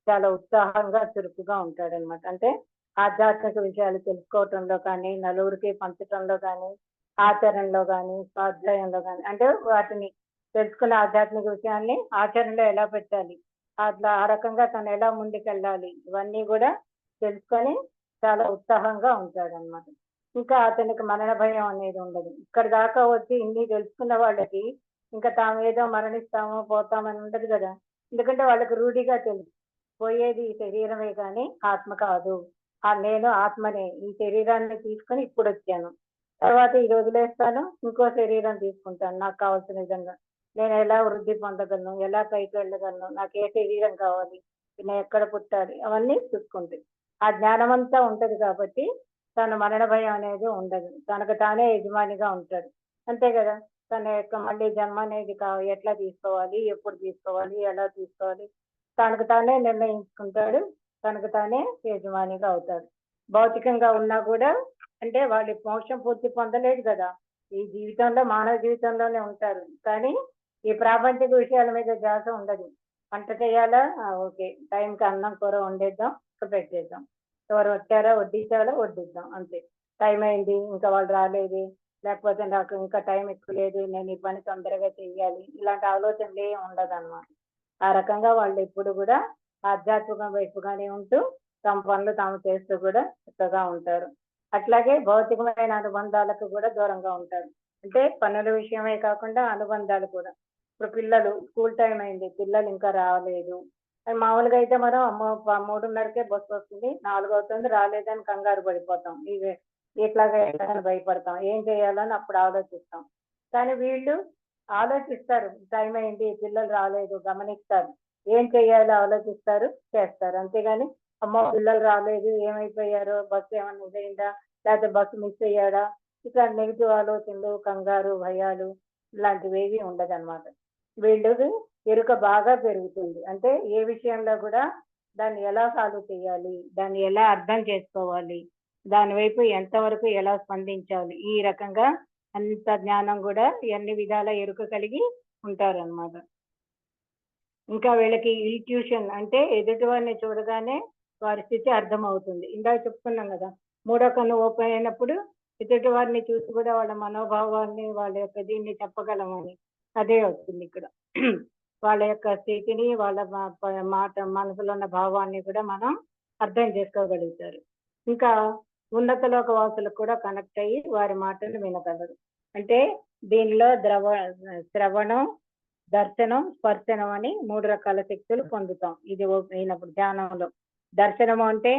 Speaker 1: చాలా ఉత్సాహంగా, చురుకుగా ఉంటాడనమాట. అంటే ఆధ్యాత్మిక విషయాలు తెలుసుకోవటంలో కానీ, నలుగురికి పంచటంలో కానీ, ఆచరణలో కానీ, స్వాధ్యాయంలో కానీ, అంటే వాటిని తెలుసుకున్న ఆధ్యాత్మిక విషయాన్ని ఆచరణలో ఎలా పెట్టాలి, అట్లా ఆ రకంగా తను ఎలా ముందుకెళ్ళాలి, ఇవన్నీ కూడా తెలుసుకొని చాలా ఉత్సాహంగా ఉంటాడనమాట. ఇంకా అతనికి మరణ భయం అనేది ఉండదు. ఇక్కడ దాకా వచ్చి ఇన్ని తెలుసుకున్న వాళ్ళకి ఇంకా తాము ఏదో మరణిస్తామో పోతామని ఉండదు కదా, ఎందుకంటే వాళ్ళకి రూఢిగా తెలుసు పోయేది ఈ శరీరమే కానీ ఆత్మ కాదు, నేను ఆత్మనే, ఈ శరీరాన్ని తీసుకొని ఇప్పుడు వచ్చాను, తర్వాత ఇది వదిలేస్తాను, ఇంకో శరీరం తీసుకుంటాను, నాకు కావాల్సిన విధంగా నేను ఎలా వృద్ధి పొందగలను, ఎలా పైకి వెళ్ళగలను, నాకు ఏ శరీరం కావాలి, నేను ఎక్కడ పుట్టాలి, అవన్నీ చూసుకుంటాయి. ఆ జ్ఞానం అంతా ఉంటది కాబట్టి తన మరణ భయం అనేది ఉండదు, తనకు తానే యజమానిగా ఉంటాడు. అంతే కదా, తన యొక్క మళ్ళీ జన్మ అనేది ఎట్లా తీసుకోవాలి, ఎప్పుడు తీసుకోవాలి, ఎలా తీసుకోవాలి, తనకు తానే నిర్ణయించుకుంటాడు, తనకు తానే యజమానిగా అవుతాడు. భౌతికంగా ఉన్నా కూడా, అంటే వాళ్ళు మోక్షం పూర్తి పొందలేదు కదా, ఈ జీవితంలో మానవ జీవితంలోనే ఉంటారు కానీ ఈ ప్రాపంచిక విషయాల మీద ధ్యాస ఉండదు. వంట చేయాలా? ఓకే. టైంకి అన్నం, కూర వండేద్దాం, పెట్టేద్దాం. ఎవరు వచ్చారా? వడ్డించాలా? వడ్డిద్దాం అంతే. టైం అయింది, ఇంకా వాళ్ళు రాలేదు, లేకపోతే నాకు ఇంకా టైం ఎక్కువ లేదు, నేను ఈ పని తొందరగా చెయ్యాలి, ఇలాంటి ఆలోచనలు ఏమి ఉండదనమాట. ఆ రకంగా వాళ్ళు ఎప్పుడు కూడా ఆధ్యాత్మికం వైపుగానే ఉంటూ తమ పనులు తాము చేస్తూ కూడా చక్కగా ఉంటారు. అట్లాగే భౌతికమైన అనుబంధాలకు కూడా దూరంగా ఉంటారు. అంటే పనుల విషయమే కాకుండా అనుబంధాలు కూడా. ఇప్పుడు పిల్లలు స్కూల్ టైం అయింది, పిల్లలు ఇంకా రాలేదు. మామూలుగా అయితే మనం అమ్మో 3:30కే బస్సు వస్తుంది, 4 అవుతుంది రాలేదని కంగారు పడిపోతాం. ఇట్లాగా ఎట్లని భయపడతాం. ఏం చేయాలని అప్పుడు ఆలోచిస్తాం. కానీ వీళ్ళు ఆలోచిస్తారు. టైం అయింది, పిల్లలు రాలేదు, గమనిస్తారు. ఏం చేయాలో ఆలోచిస్తారు, చేస్తారు. అంతేగాని అమ్మో పిల్లలు రాలేదు, ఏమైపోయారో, బస్సు ఏమన్నా ఇదయిందా, లేకపోతే బస్సు మిస్ అయ్యాడా, ఇట్లా నెగిటివ్ ఆలోచనలు, కంగారు, భయాలు ఇలాంటివేవి ఉండదన్నమాట. వీళ్ళకి ఎరుక బాగా పెరుగుతుంది. అంటే ఏ విషయంలో కూడా దాన్ని ఎలా సాల్వ్ చేయాలి, దాన్ని ఎలా అర్థం చేసుకోవాలి, దాని వైపు ఎంతవరకు ఎలా స్పందించాలి, ఈ రకంగా అంత జ్ఞానం కూడా అన్ని విధాల ఎరుక కలిగి ఉంటారన్నమాట. ఇంకా వీళ్ళకి ఇంట్యూషన్ అంటే ఎదుటి వారిని చూడగానే వారి స్థితి అర్థమవుతుంది. ఇందాక చెప్పుకున్నాం కదా, మూడో కన్ను ఓపెన్ అయినప్పుడు ఎదుటి వారిని చూసి కూడా వాళ్ళ మనోభావాల్ని, వాళ్ళ యొక్క దీన్ని చెప్పగలమని. అదే వస్తుంది ఇక్కడ. వాళ్ళ యొక్క స్థితిని, వాళ్ళ మాట, మనసులో ఉన్న భావాన్ని కూడా మనం అర్థం చేసుకోగలుగుతారు. ఇంకా ఉన్నత లోక వాసులకు కూడా కనెక్ట్ అయ్యి వారి మాటలు వినగలరు. అంటే దీనిలో శ్రవణం, దర్శనం, స్పర్శనం అని 3 రకాల శక్తులు పొందుతాం. ఇది అయినప్పుడు ధ్యానంలో. దర్శనము అంటే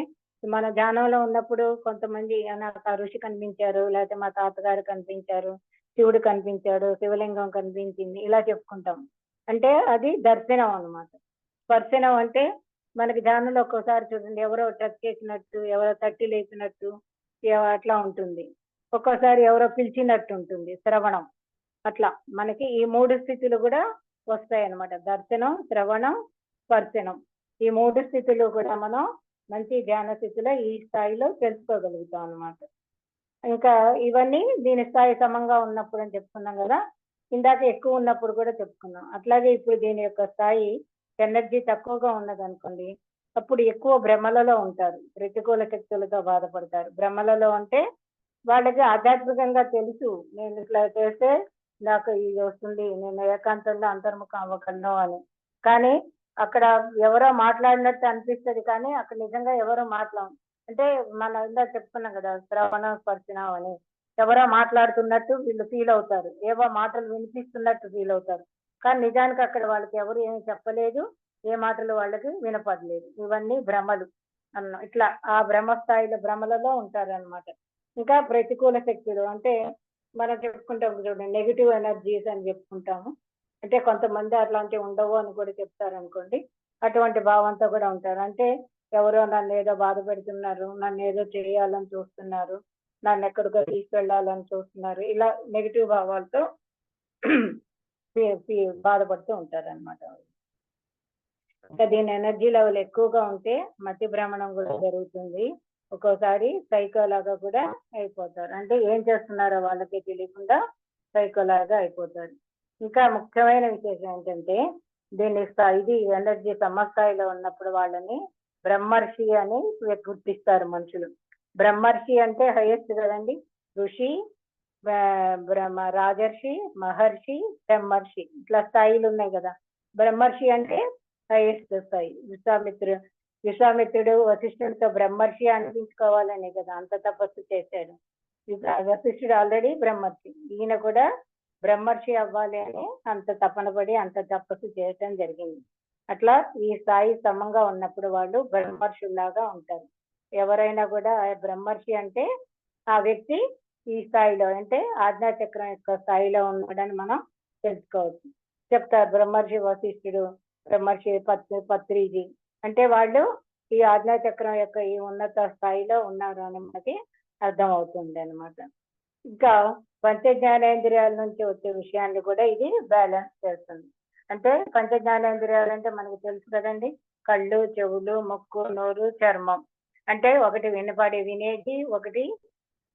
Speaker 1: మన ధ్యానంలో ఉన్నప్పుడు కొంతమంది నాకు ఆ ఋషి కనిపించారు, లేకపోతే మా తాతగారు కనిపించారు, శివుడు కనిపించాడు, శివలింగం కనిపించింది, ఇలా చెప్పుకుంటాం. అంటే అది దర్శనం అన్నమాట. స్పర్శనం అంటే మనకి ధ్యానంలో ఒక్కోసారి చూడండి, ఎవరో టచ్ చేసినట్టు, ఎవరో తట్టి లేపినట్టు అట్లా ఉంటుంది. ఒక్కోసారి ఎవరో పిలిచినట్టు ఉంటుంది, శ్రవణం. అట్లా మనకి ఈ 3 స్థితులు కూడా వస్తాయి అన్నమాట. దర్శనం, శ్రవణం, స్పర్శనం. ఈ 3 స్థితులు కూడా మనం మంచి ధ్యాన స్థితిలో ఈ స్థాయిలో తెలుసుకోగలుగుతాం అన్నమాట. ఇంకా ఇవన్నీ దీని స్థాయి సమంగా ఉన్నప్పుడు అని చెప్పుకున్నాం కదా, ఇందాక ఎక్కువ ఉన్నప్పుడు కూడా చెప్పుకున్నాం. అట్లాగే ఇప్పుడు దీని యొక్క స్థాయి ఎనర్జీ తక్కువగా ఉన్నదనుకోండి, అప్పుడు ఎక్కువ భ్రమలలో ఉంటారు, ప్రతికూల శక్తులతో బాధపడతారు. భ్రమలలో అంటే వాళ్ళకి ఆధ్యాత్మికంగా తెలుసు, నేను ఇట్లా చేస్తే నాకు ఇది వస్తుంది, నేను ఏకాంతంలో అంతర్ముఖం అవ్వగలను అని. కానీ అక్కడ ఎవరో మాట్లాడినట్టు అనిపిస్తుంది, కానీ అక్కడ నిజంగా ఎవరో అంటే మనం ఇందాక చెప్పుకున్నాం కదా, శ్రవణం, స్పర్శనం అని. ఎవరో మాట్లాడుతున్నట్టు వీళ్ళు ఫీల్ అవుతారు, ఏవో మాటలు వినిపిస్తున్నట్టు ఫీల్ అవుతారు. కానీ నిజానికి అక్కడ వాళ్ళకి ఎవరు ఏమి చెప్పలేదు, ఏ మాటలు వాళ్ళకి వినపడలేదు. ఇవన్నీ భ్రమలు ఇట్లా ఆ భ్రమ స్థాయిలో భ్రమలలో ఉంటారన్నమాట. ఇంకా ప్రతికూల శక్తులు అంటే మనం చెప్పుకుంటాం చూడండి, నెగిటివ్ ఎనర్జీస్ అని చెప్పుకుంటాము. అంటే కొంతమంది అట్లాంటివి ఉండవు అని కూడా చెప్తారు అనుకోండి. అటువంటి భావంతో కూడా ఉంటారు. అంటే ఎవరో నన్ను ఏదో బాధ పెడుతున్నారు, నన్ను ఏదో చేయాలని చూస్తున్నారు, నన్ను ఎక్కడికో తీసుకెళ్లాలని చూస్తున్నారు, ఇలా నెగిటివ్ భావాలతో బాధపడుతూ ఉంటారన్నమాట. ఇంకా దీని ఎనర్జీ లెవెల్ ఎక్కువగా ఉంటే మతి భ్రమణం కూడా జరుగుతుంది. ఒక్కోసారి సైకో లాగా కూడా అయిపోతారు. అంటే ఏం చేస్తున్నారో వాళ్ళకి తెలియకుండా సైకో లాగా అయిపోతారు. ఇంకా ముఖ్యమైన విశేషం ఏంటంటే ఇది ఎనర్జీ సమస్థాయిలో ఉన్నప్పుడు వాళ్ళని బ్రహ్మర్షి అని గుర్తిస్తారు మనుషులు. బ్రహ్మర్షి అంటే హైయెస్ట్ కదండి. ఋషి, బ్రహ్మ, రాజర్షి, మహర్షి, బ్రహ్మర్షి, ఇట్లా స్థాయిలు ఉన్నాయి కదా. బ్రహ్మర్షి అంటే హైయెస్ట్ స్థాయి. విశ్వామిత్రుడు వశిష్ఠుడితో బ్రహ్మర్షి అనిపించుకోవాలని కదా అంత తపస్సు చేశాడు. వశిష్ఠుడు ఆల్రెడీ బ్రహ్మర్షి, ఈయన కూడా బ్రహ్మర్షి అవ్వాలి అని అంత తపన పడి అంత తపస్సు చేయటం జరిగింది. అట్లా ఈ స్థాయి సమంగా ఉన్నప్పుడు వాళ్ళు బ్రహ్మర్షుల్లాగా ఉంటారు. ఎవరైనా కూడా బ్రహ్మర్షి అంటే ఆ వ్యక్తి ఈ స్థాయిలో అంటే ఆజ్ఞాచక్రం యొక్క స్థాయిలో ఉన్నాడని మనం తెలుసుకోవచ్చు. చెప్తారు బ్రహ్మర్షి వశిష్ఠుడు, బ్రహ్మర్షి పత్రిజీ అంటే వాళ్ళు ఈ ఆజ్ఞాచక్రం యొక్క ఈ ఉన్నత స్థాయిలో ఉన్నారు అని మనకి అర్థం అవుతుంది అనమాట. ఇంకా పంచ జ్ఞానేంద్రియాల నుంచి వచ్చే విషయాన్ని కూడా ఇది బ్యాలెన్స్ చేస్తుంది. అంటే పంచ జ్ఞానేంద్రియాలు అంటే మనకు తెలుసు కదండి, కళ్ళు, చెవులు, ముక్కు, నోరు, చర్మం. అంటే ఒకటి వినేది, ఒకటి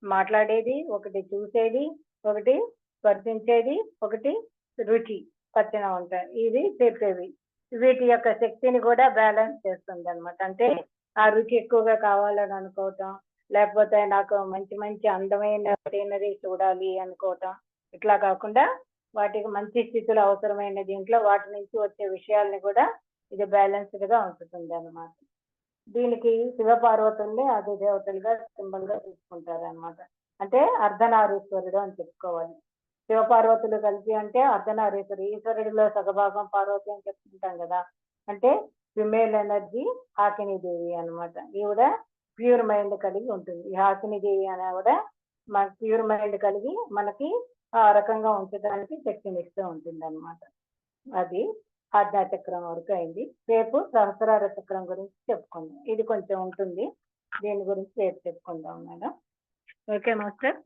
Speaker 1: మాట్లాడేది, ఒకటి చూసేది, ఒకటి స్పర్శించేది, ఒకటి రుచి, పచ్చన ఉంటాయి, ఇది చెప్పేవి. వీటి యొక్క శక్తిని కూడా బ్యాలెన్స్ చేస్తుంది అనమాట. అంటే ఆ రుచి ఎక్కువగా కావాలని అనుకోవటం, లేకపోతే నాకు మంచి మంచి అందమైన సీనరీ చూడాలి అనుకోవటం, ఇట్లా కాకుండా వాటికి మంచి స్థితిలో అవసరమైన దీంట్లో వాటి నుంచి వచ్చే విషయాల్ని కూడా ఇది బ్యాలెన్స్డ్ గా ఉంచుతుంది అనమాట. దీనికి శివపార్వతుల్ని ఆది దేవతలుగా సింబల్ గా తీసుకుంటారు అనమాట. అంటే అర్ధనారీశ్వరుడు అని చెప్పుకోవాలి. శివపార్వతులు కలిసి అంటే అర్ధనారీశ్వరుడు, ఈశ్వరుడిలో సగభాగం పార్వతి అని చెప్పుకుంటాం కదా. అంటే ఫిమేల్ ఎనర్జీ హాకిని దేవి అనమాట. ఈవిడ ప్యూర్ మైండ్ కలిగి ఉంటుంది. ఈ హాకిని దేవి అనే కూడా మన ప్యూర్ మైండ్ కలిగి మనకి ఆ రకంగా ఉంచడానికి శక్తిని ఇస్తూ ఉంటుంది అనమాట. అది ఆజ్ఞా చక్రం వరకు అయింది. రేపు సహస్రార చక్రం గురించి చెప్పుకుందాం. ఇది కొంచెం ఉంటుంది, దీని గురించి రేపు చెప్పుకుందాం మేడం. Okay master.